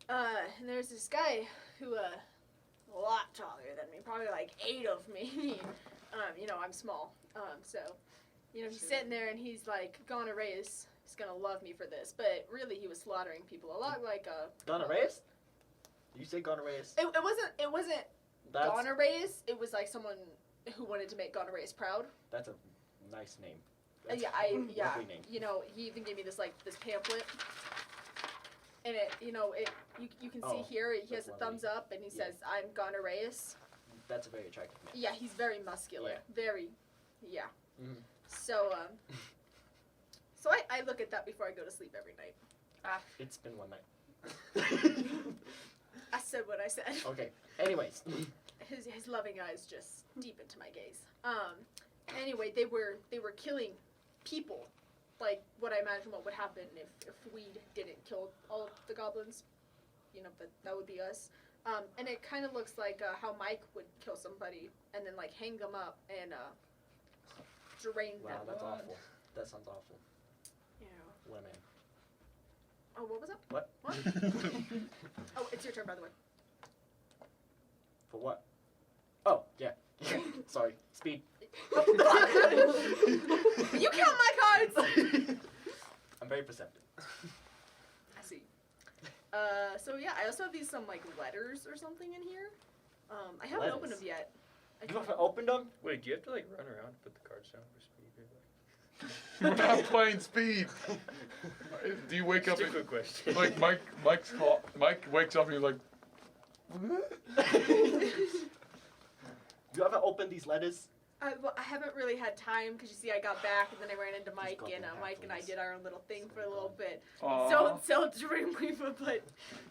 And there's this guy who a lot taller than me, probably like 8 of me. I'm small. So he's sitting there and he's like, Gonorrheus is gonna love me for this, but really he was slaughtering people a lot like Gonorrheus? You say gonorrheus? It wasn't That's Gonorrheus. It was like someone who wanted to make Gonorrheus proud. that's a nice name. That's Yeah, a lovely name. He even gave me this pamphlet, and you can see Oh, here he has that's a lovely. thumbs up, and he Yeah. says, "I'm Gonorrheus." That's a very attractive name. Yeah, he's very muscular, Yeah. very, yeah. Mhm. So I look at that before I go to sleep every night. It's been one night. I said what I said. Okay. Anyways. His loving eyes just deep into my gaze. Anyway, they were killing people, like what I imagine what would happen if we didn't kill all of the goblins. But that would be us. And it kind of looks like how Mike would kill somebody and then like hang them up and drain Wow, them. that's awful. That sounds awful. Yeah. What a man. Oh, what was that? What? Oh, it's your turn, by the way. For what? Oh, yeah. Sorry. Speed. You count my cards. I'm very perceptive. I see. So yeah, I also have these some like letters or something in here. I haven't opened them Letters? yet. You haven't opened them? Wait, do you have to like run around and put the cards down for speed? We're not playing speed. Do you wake up Just a and, quick question. like Mike wakes up and you're like, You haven't opened these letters? I haven't really had time because you see I got back and then I ran into Mike got and them Mike and I half-ways. did our own little thing for a little bit. "Aw." Don't sell Dreamweaver, but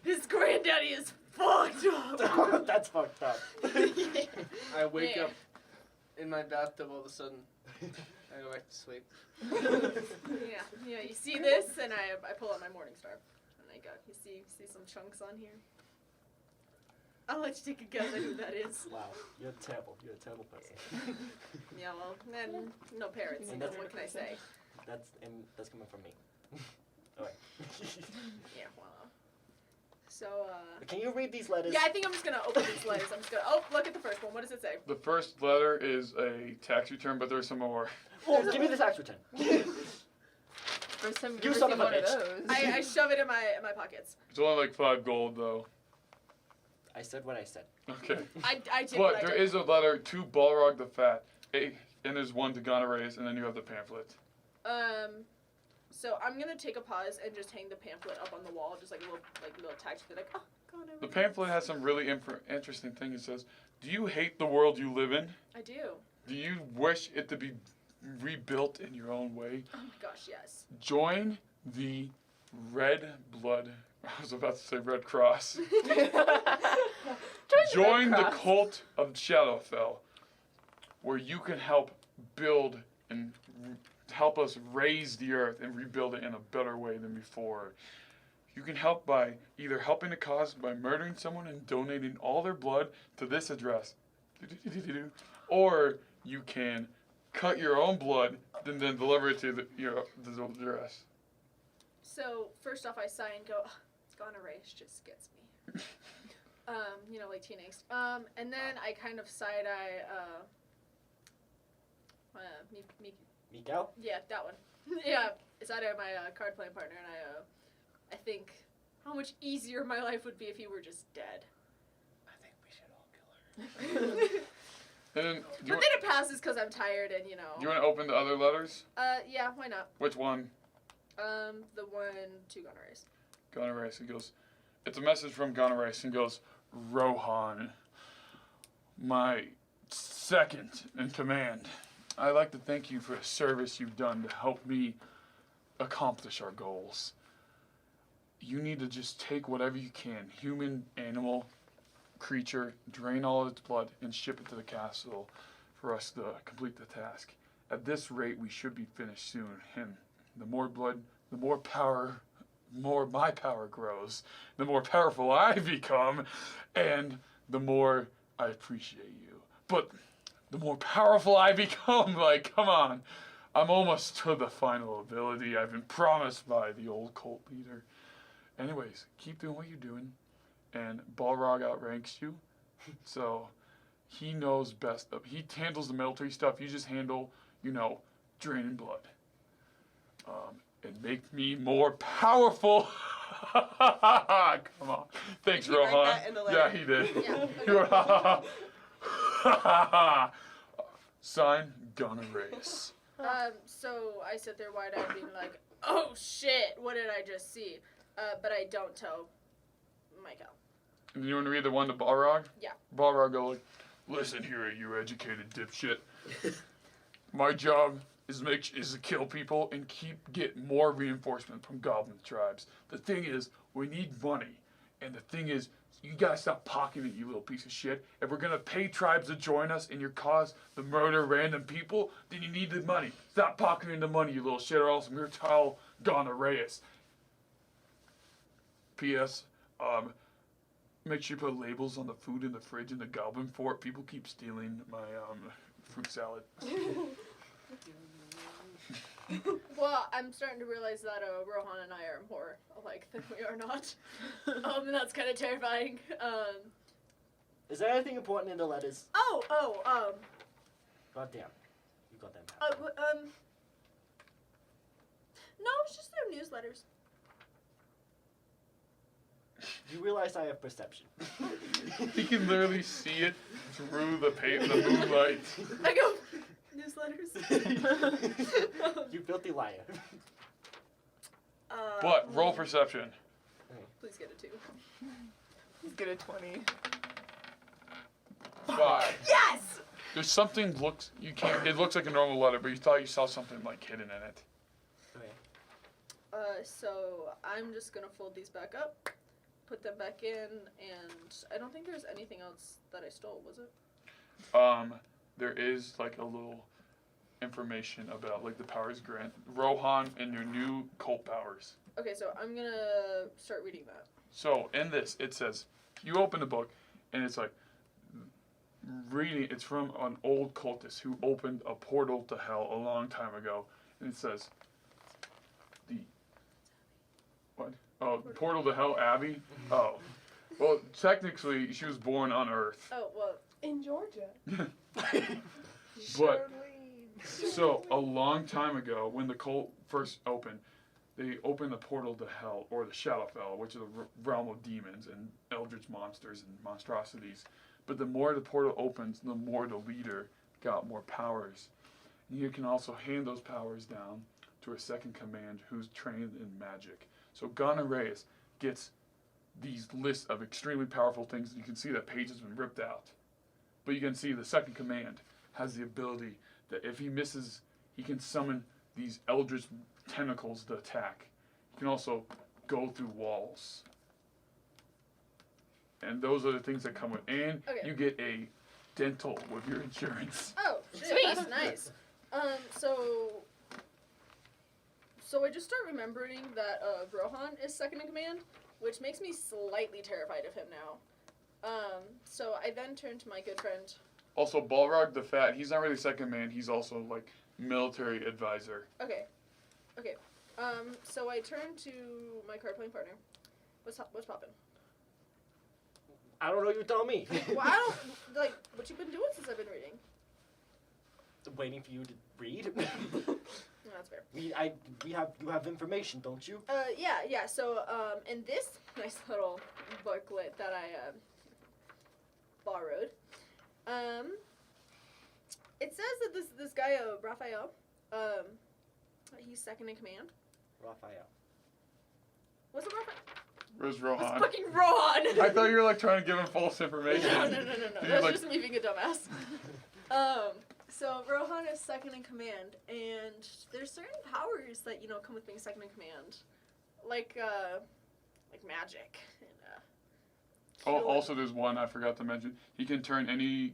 his granddaddy is fucked up. That's fucked up. I wake Yeah. up in my bathtub all of a sudden. I go back to sleep. Yeah. You see this, and I pull out my Morning Star, and I go. You see some chunks on here. I'll let you take a guess at who that is. Wow, you're terrible. You're a terrible person. Yeah, well, and no parrots. And So that's- what can I say? That's coming from me. Alright. Yeah, well. So, Can you read these letters? yeah, I think I'm just gonna open these letters. I'm just gonna, oh, look at the first one. What does it say? The first letter is a tax return, but there's some more. Oh, give me the tax return. First time You you've son ever of seen a one of bitch. those. I shove it in my pockets. It's only like 5 gold though. I said what I said. Okay. I did what But I there did. is a letter to Balrog the Fat, and there's one to Gonorrheus, and then you have the pamphlet. So I'm gonna take a pause and just hang the pamphlet up on the wall, just like a little text, be like, oh, God, The pamphlet has some really interesting thing. It says, "Do you hate the world you live in? I do. Do you wish it to be rebuilt in your own way? Oh my gosh, yes. Join the Red Blood." I was about to say Red Cross. Join the cult of Shadowfell, where you can help build and help us raise the earth and rebuild it in a better way than before. You can help by either helping the cause by murdering someone and donating all their blood to this address, or you can cut your own blood and then deliver it to the address. So first off, I sigh and go, oh, gonorrhea just gets me. Like teen angst. And then I kind of side eye. Michèl? Yeah, that one. Yeah, side eye my card playing partner, and I think how much easier my life would be if he were just dead. I think we should all kill her. And then, But then it passes because I'm tired and you want to open the other letters? Yeah, why not? Which one? The one to gonorrheas. Gonorrheus. He goes, it's a message from Gonorrheus. He goes, Rohan, my second in command, I'd like to thank you for the service you've done to help me accomplish our goals. You need to just take whatever you can, human, animal, creature, drain all its blood, and ship it to the castle for us to complete the task. At this rate, we should be finished soon. And the more blood, the more power, more my power grows, the more powerful I become, and the more I appreciate you. But the more powerful I become, like, come on, I'm almost to the final ability I've been promised by the old cult leader. Anyways, keep doing what you're doing, and Balrog outranks you, so he knows best. He handles the military stuff. You just handle, draining blood. And make me more powerful. Come on. Thanks, Did he write Rohan. that in the letter? Yeah, he did. Yeah. Sign, Gonorrheus. So I sit there wide-eyed being like, oh shit, what did I just see? But I don't tell Michèl. And you want to read the one to Balrog? Yeah. Balrog go like, listen here, you educated dipshit. My job is to kill people and get more reinforcement from goblin tribes. The thing is, we need money. And the thing is, you gotta stop pocketing it, you little piece of shit. If we're gonna pay tribes to join us in your cause to murder random people, then you need the money. Stop pocketing the money, you little shit, or else I'm gonna tell Gonorrheus. P.S. Make sure you put labels on the food in the fridge in the goblin fort. People keep stealing my fruit salad. Well, I'm starting to realize that Rohan and I are more alike than we are not. And that's kind of terrifying. Is there anything important in the letters? God damn. You got them. No, it's just their newsletters. You realize I have perception. You can literally see it through the moonlight. I go, newsletters? You filthy liar. What? Roll perception. Please get a 2. Let's get a 20. 5. Yes! There's something it looks like a normal letter, but you thought you saw something like hidden in it. Okay. So I'm just gonna fold these back up, put them back in, and I don't think there's anything else that I stole, was it? There is like a little information about like the powers grant Rohan and your new cult powers. Okay, so I'm gonna start reading that. So in this, it says you open the book, and it's like reading. It's from an old cultist who opened a portal to hell a long time ago, and it says Oh, Portal to Hell, Abby? Oh. Well, technically, she was born on Earth. Oh, well. In Georgia. But, so, a long time ago, when the cult first opened, they opened the portal to Hell, or the Shadowfell, which is the realm of demons and eldritch monsters and monstrosities. But the more the portal opens, the more the leader got more powers. And you can also hand those powers down to a second command who's trained in magic. So Ghana Reyes gets these lists of extremely powerful things. You can see that page has been ripped out. But you can see the second command has the ability that if he misses, he can summon these eldritch tentacles to attack. He can also go through walls. And those are the things that come with. And Okay. you get a dental with your insurance. Oh, shit, Sweet. that's nice. So I just start remembering that Rohan is second in command, which makes me slightly terrified of him now. So I then turn to my good friend. Also, Balrog the Fat, he's not really second man. He's also like military advisor. Okay. So I turn to my card playing partner. What's poppin'? I don't know. You tell me. Well, I don't like what you've been doing since I've been reading. Waiting for you to read. No, that's fair. You have information, don't you? Yeah. So, in this nice little booklet that I borrowed, it says that this guy Raphael, he's second in command. Raphael. Was it Raphael? Where's It's Rohan? fucking Rohan. I thought you were like trying to give him false information. No. You're That's like- just me being a dumbass. So Rohan is second in command, and there's certain powers that come with being second in command, like magic. And, Also, there's one I forgot to mention. He can turn any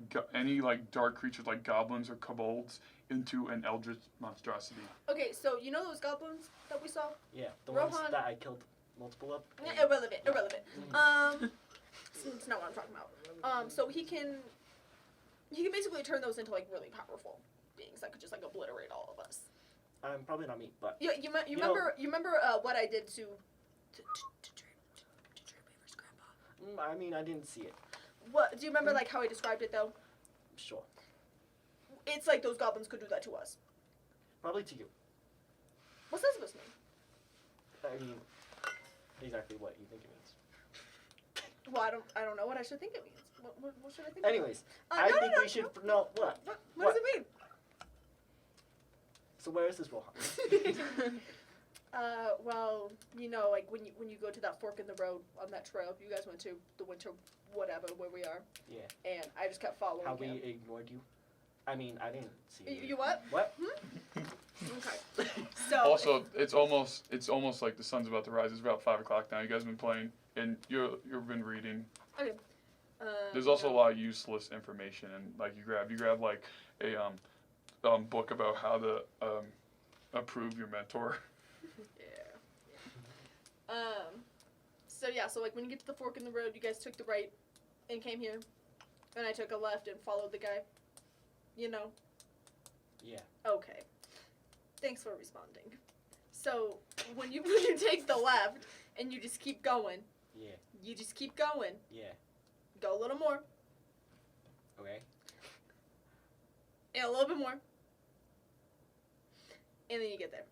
like dark creatures like goblins or kobolds into an eldritch monstrosity. Okay, so you know those goblins that we saw? Yeah, the ones Rohan- that I killed multiple of. Yeah, irrelevant. It's not what I'm talking about. So he can basically turn those into like really powerful beings that could just like obliterate all of us. Probably not me, but You remember what I did to Dreamweaver's grandpa? I mean, I didn't see it. What do you remember like how I described it though? Sure, It's like those goblins could do that to us. probably to you. What's that supposed to mean? I mean, exactly what you think it means. Well, I don't know what I should think it means. What should I think? Anyways, No, I no, think no, we should. no. No, what? What does it mean? So where is this Rohan? Well, like when you go to that fork in the road on that trail you guys went to, the winter whatever where we are. Yeah. And I just kept following How him. we ignored you? I mean, I didn't see you. You what? What? Okay. So Also, it's almost like the sun's about to rise. It's about 5 o'clock now. You guys have been playing, and you've been reading. There's also a lot of useless information, and like you grab like a book about how to approve your mentor. So like when you get to the fork in the road, you guys took the right and came here, and I took a left and followed the guy. Yeah. Okay. Thanks for responding. So when you take the left and you just keep going, Yeah. you just keep going. Yeah. Go a little more, Okay. and a little bit more, and then you get there.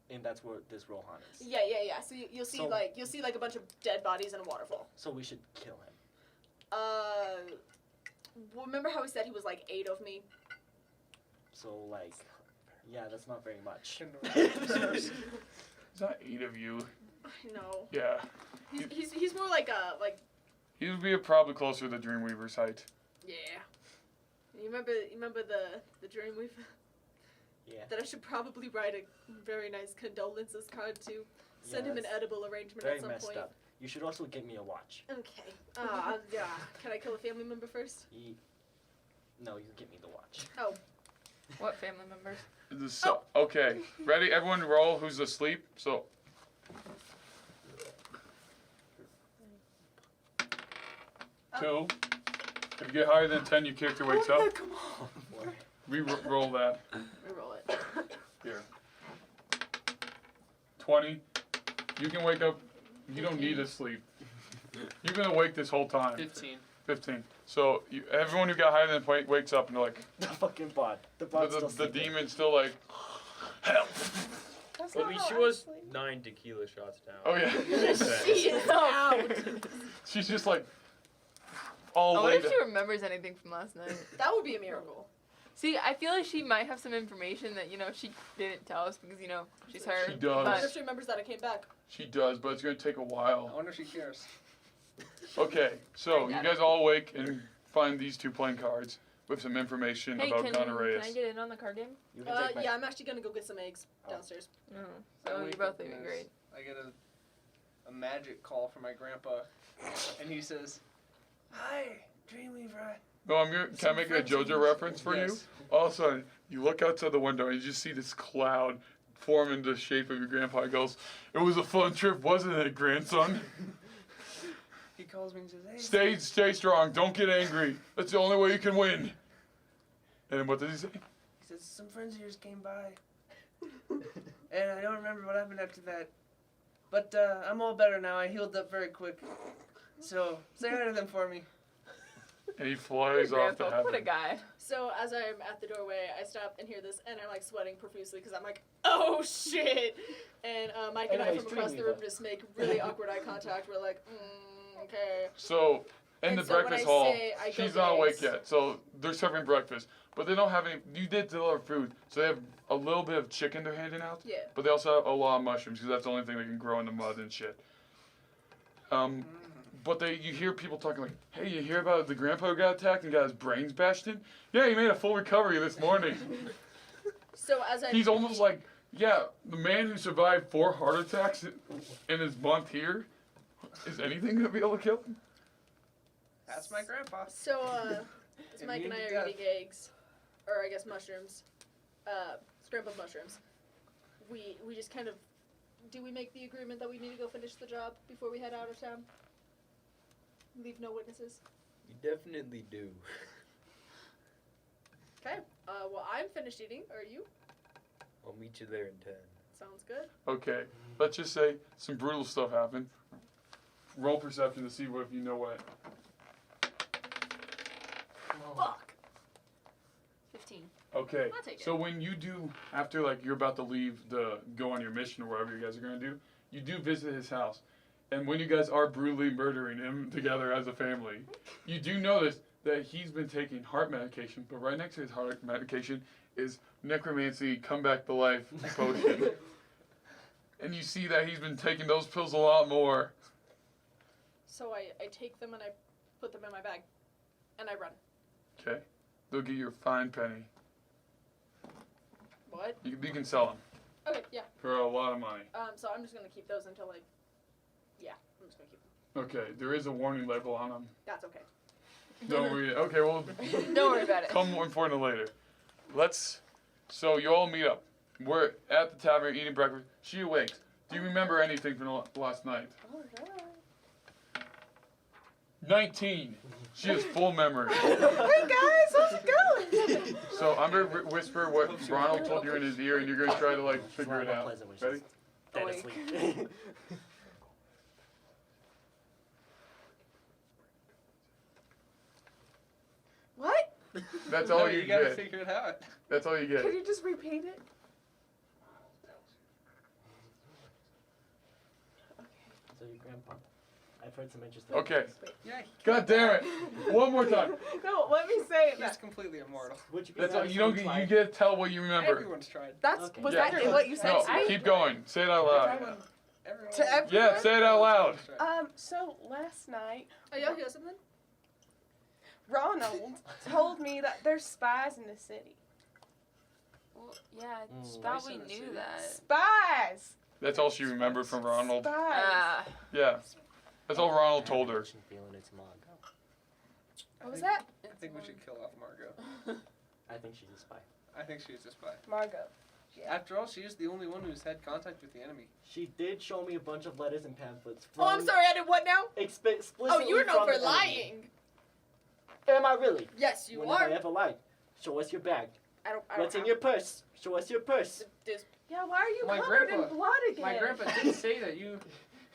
And that's where this Rohan is. Yeah. So you'll see So- you'll see like a bunch of dead bodies in a waterfall. So we should kill him. Remember how he said he was like 8 of me? So like, yeah, that's not very much. There's not 8 of you. I know. Yeah. He's more like He would be probably closer to Dreamweaver's height. yeah. You remember the Dreamweaver Yeah. that I should probably write a very nice condolences card to. Send Yeah, him an that's edible arrangement Very at some messed point. up. You should also get me a watch. Okay. Yeah. Can I kill a family member first? No, you get me the watch. Oh. What family members? Okay, ready? Everyone roll who's asleep. So, two. If you get higher than 10, your character wakes up. Come on. Re-roll that. Reroll it. Here. 20. You can wake up You don't need to sleep. You've been awake this whole time. 15. 15. So everyone who got higher than point wakes up and they're like, The fucking bot. The bot's still the sleeping. demon's still like, help. That's Well, I not mean, how she I was sleep. 9 tequila shots down. Oh yeah. She is out. She's just like all I wonder laid if she remembers anything from last night. That would be a miracle. See, I feel like she might have some information that, she didn't tell us because, she's her. She does. I wonder But if she remembers that I came back. She does, but it's gonna take a I while. wonder if she cares. Okay, so I you got guys all awake and find these 2 playing cards with some information hey, about can gonorrhea. I get in on the card game? You can take my... Yeah, I'm actually gonna go get some eggs downstairs. No. I So wake you're both up and leaving, there's- great. I get a magic call from my grandpa, and he says, "Hi, Dreamweaver." No, can I make a JoJo reference for you? Yes. All of a sudden, you look outside the window and you just see this cloud form into the shape of your grandpa. He goes, "It was a fun trip, wasn't it, grandson? He calls me and says, "Hey." Stay strong. Don't get angry. That's the only way you can win." And what does he say? He says, "Some friends of yours came by, and I don't remember what happened after that. But I'm all better now. I healed up very quick. So say hi to them for me." And he flies off to Grandpa, what a heaven. guy. So as I'm at the doorway, I stop and hear this, and I'm like sweating profusely because I'm like, oh shit! And Mike and I Anyways, from across the Dreamweaver. room just make really awkward eye contact. We're like, okay. So, in And the so when breakfast I hall, say I go she's get not awake eggs- yet. So they're serving breakfast, but they don't have any. You did deliver food, so they have a little bit of chicken they're handing out. Yeah. But they also have a lot of mushrooms because that's the only thing they can grow in the mud and shit. But you hear people talking like, "Hey, you hear about the grandpa who got attacked and got his brains bashed in? Yeah, he made a full recovery this morning." So as I He's almost like, yeah, the man who survived 4 heart attacks in his month here. Is anything gonna be able to kill him? That's my grandpa. So as Mike and I Immune are to eating eggs, or I guess mushrooms, scrambled mushrooms. We just kind of do we make the agreement that we need to go finish the job before we head out of town? Leave no witnesses. You definitely do. Okay. Well, I'm finished eating. Are you? I'll meet you there in 10. Sounds good. Okay, let's just say some brutal stuff happened. Roll perception to see if you know what. Fuck. 15. Okay, I'll take it. so when you do, after you're about to leave go on your mission or whatever you guys are gonna do, you do visit his house. And when you guys are brutally murdering him together as a family, you do notice that he's been taking heart medication, but right next to his heart medication is necromancy come back to life potion. And you see that he's been taking those pills a lot more. So I take them and I put them in my bag, and I run. Okay, they'll get you a fine penny. What? You can sell them Okay. Yeah. for a lot of money. So I'm just gonna keep those until yeah, I'm just gonna keep them. Okay, there is a warning label on them. That's okay. Don't read it. Okay, well, Don't worry about it. come more important later. So you all meet up. We're at the tavern eating breakfast. She awakes. Do you remember anything from last night? All right. 19. She has full memory. Hey guys, how's it going? So I'm going to whisper what Ronald told you in his ear, and you're going to try to figure it out. Pleasant wishes. Ready? Dead Awake. asleep. What? That's No, all you gotta get. figure it out. That's all you get. Could you just repeat it? So your grandpa. I've heard some interesting Okay. things. Yeah, God damn it. One more time. No, let me say it. he's back. completely immortal. Would you be That's all, mad if you don't someone get. You tried? get to tell what you remember. Everyone's tried. That's Okay. was Yeah. that what you said No, to me? keep going. Say it out loud. Everyone. To everyone? Yeah, say it out loud. So last night, Oh, y'all hear something? Ronald told me that there's spies in the city. Well, yeah, I Mm. thought Spice we in the knew city. that. Spies. That's all she remembered from Ronald. Spies. Ah. Yeah. That's all Ronald told her. Feeling it's Margo. What was that? I think we should kill off Margo. I think she's a spy. I think she's a spy. Margo. After all, she is the only one who's had contact with the enemy. She did show me a bunch of letters and pamphlets. From Oh, I'm sorry. I did what now? explicitly Oh, you're known from for the enemy. lying. Am I really? Yes, you when are. have I ever lied? Show us your bag. I don't. What's in your purse? Show us your purse. This. Yeah, why are you My covered grandpa- in blood again? My grandpa did say that you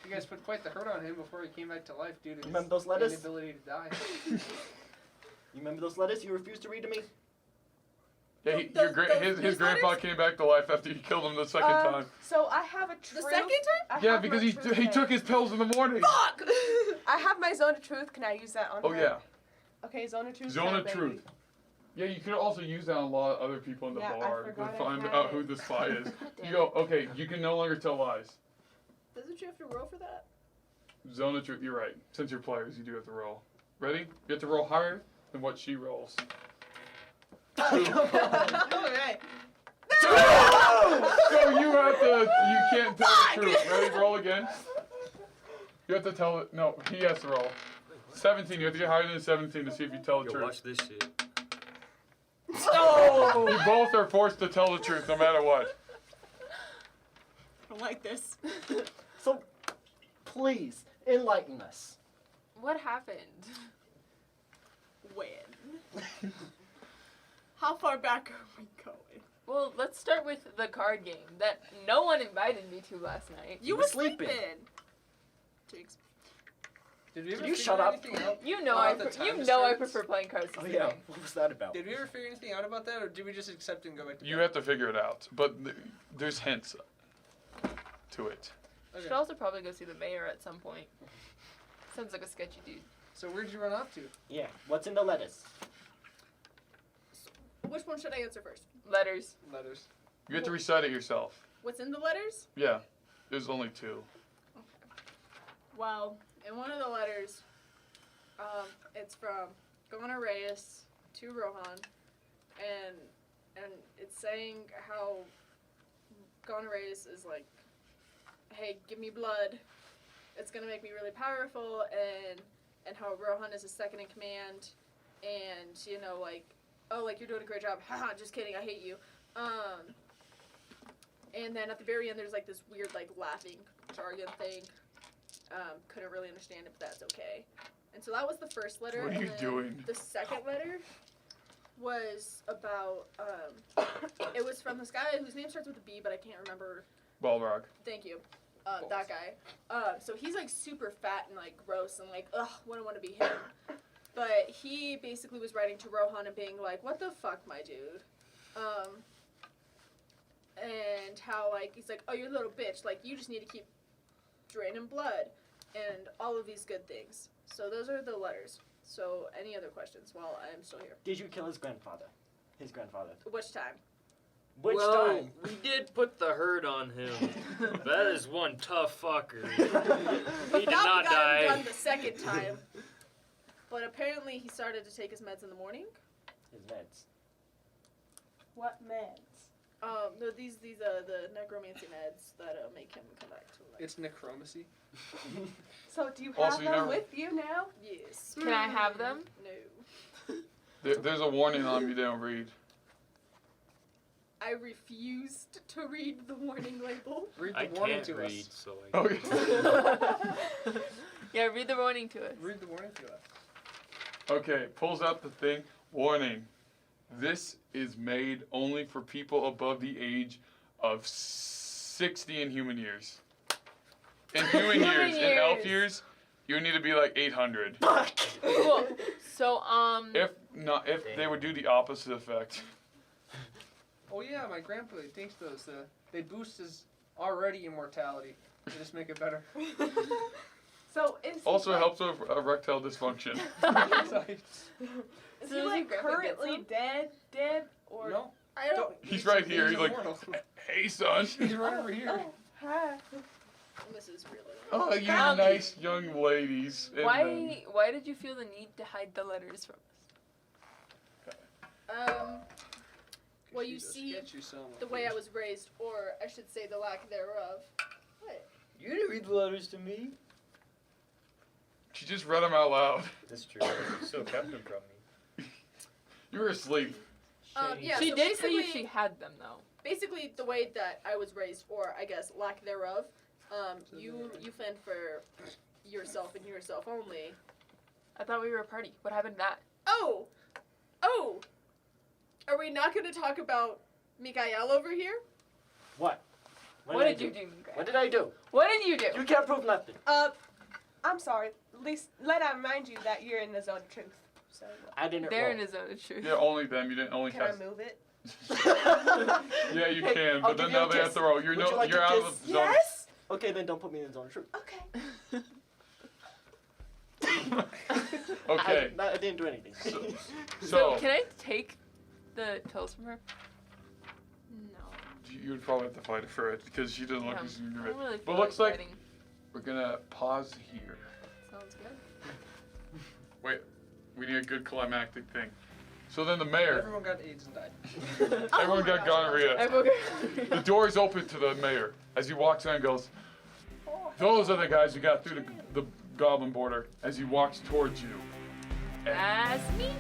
You guys put quite the hurt on him before he came back to life due to Remember his those letters? inability to die. You remember those letters you refused to read to me? Yeah, his grandpa came back to life after you killed him the second time. So I have a truth. The second time? I Yeah, have because my he truth he there. took his pills in the morning. Fuck! I have my zone of truth. Can I use that on Oh her? yeah, Okay, zone of truth. zone kinda of baby. truth. Yeah, you could also use that on a lot of other people in the Yeah, I bar to forgot I find had out it. who the spy is. God damn You go, okay, you can no longer tell lies. Doesn't you have to roll for that? Zone of truth, you're right. Since you're players, you do have to roll. Ready? You have to roll higher than what she rolls. Alright. So you have to, you can't tell the truth. Ready? Roll again. You have to tell it, no, he has to roll. 17, you have to get higher than 17 to see if you tell the Yo, truth. watch this shit. Oh! You both are forced to tell the truth no matter what. I don't like this. So, please, enlighten us. What happened? When? How far back are we going? Well, let's start with the card game that no one invited me to last night. You were were sleeping. sleeping. Jigs. Did we ever Can you figure shut up? anything out? You know, About the time I disturbance? prefer playing cards. Oh to yeah, sleeping. what was that about? Did we ever figure anything out about that, or did we just accept and go back to You bed? have to figure it out, but there's hints to it. Okay. Should also probably go see the mayor at some point. Sounds like a sketchy dude. So where'd you run off to? Yeah, what's in the letters? Which one should I answer first? Letters. Letters. You have to recite it yourself. What's in the letters? Yeah, there's only 2. Well, in one of the letters, it's from Gona Reyes to Rohan, and it's saying how Gona Reyes is like, hey, give me blood. It's gonna make me really powerful, and how Rohan is his second in command, and you know, like, oh, like, you're doing a great job. Haha, just kidding, I hate you. And then at the very end, there's like this weird like laughing jargon thing. Couldn't really understand it, but that's okay. And so that was the first letter. What are and you then doing? The second letter was about, it was from this guy whose name starts with a B, but I can't remember. Balrog. Thank you. That guy. So he's like super fat and like gross and like, ugh, wouldn't want to be him. But he basically was writing to Rohan and being like, what the fuck, my dude? And how like, he's like, oh, you're a little bitch. Like, you just need to keep draining blood and all of these good things. So those are the letters. So any other questions while I'm still here? Did you kill his grandfather? His grandfather. Which time? Which well, time? we did put the hurt on him. That is one tough fucker. He did Thought not we got him die. done the second time. But apparently he started to take his meds in the morning. His meds. What meds? No, these are the necromancy meds that make him come back to life. It's necromancy. So do you have Also, you them never- with you now? Yes. Can I have them? No. There's a warning on them you didn't read. I refused to read the warning label. Read I the warning can't to read, us. so I Okay. Yeah, read the warning to us. Read the warning to us. Okay, pulls out the thing. Warning. This is made only for people above the age of 60 in human years. In human Human years. In elf years. years, you need to be like 800. Cool. So, If they would do the opposite effect. Oh yeah, my grandpa thinks those. They boost his already immortality. They just make it better. So is he Also like, helps with erectile dysfunction. Sorry. Is So he does like your grandpa get currently some? dead or No. I don't. Don't. He's right here. He's like, immortal. hey son. He's right over here. Oh, hi. This is really. Oh, you Um, nice young ladies. And men. why did you feel the need to hide the letters from us? Well, you She's a see, sketchy someone. the way I was raised, or I should say the lack thereof. What? You didn't read the letters to me. She just read them out loud. That's true. You still kept them from me. You were asleep. Yeah, She so did tell you basically- she had them, though. Basically, the way that I was raised, or I guess lack thereof, you fend for yourself and yourself only. I thought we were a party. What happened to that? Oh! Are we not going to talk about Michèl over here? What? What did you do, Greg? What did I do? What did you do? You can't prove nothing. I'm sorry. At least let I remind you that you're in the zone of truth. So I didn't They're roll. in a zone of truth. Yeah, only them. You didn't only can I cast. move it? Yeah, you Hey, can, I'll but then give you now a they have kiss. to roll. You're Would you like you're a out of kiss? the zone. Yes. Okay, then don't put me in the zone of truth. Okay. Okay. I didn't do anything. So Can I take the pills from her? No. you would probably have to fight for it because she doesn't look Yeah, as good. I don't really But feel looks like fighting. we're gonna pause here. Sounds good. Wait, we need a good climactic thing. So then the mayor, Everyone got AIDS and died. everyone got gonorrhea. The door's open to the mayor as he walks in and goes, "Those are the guys who got through the goblin border." As he walks towards you. That's me.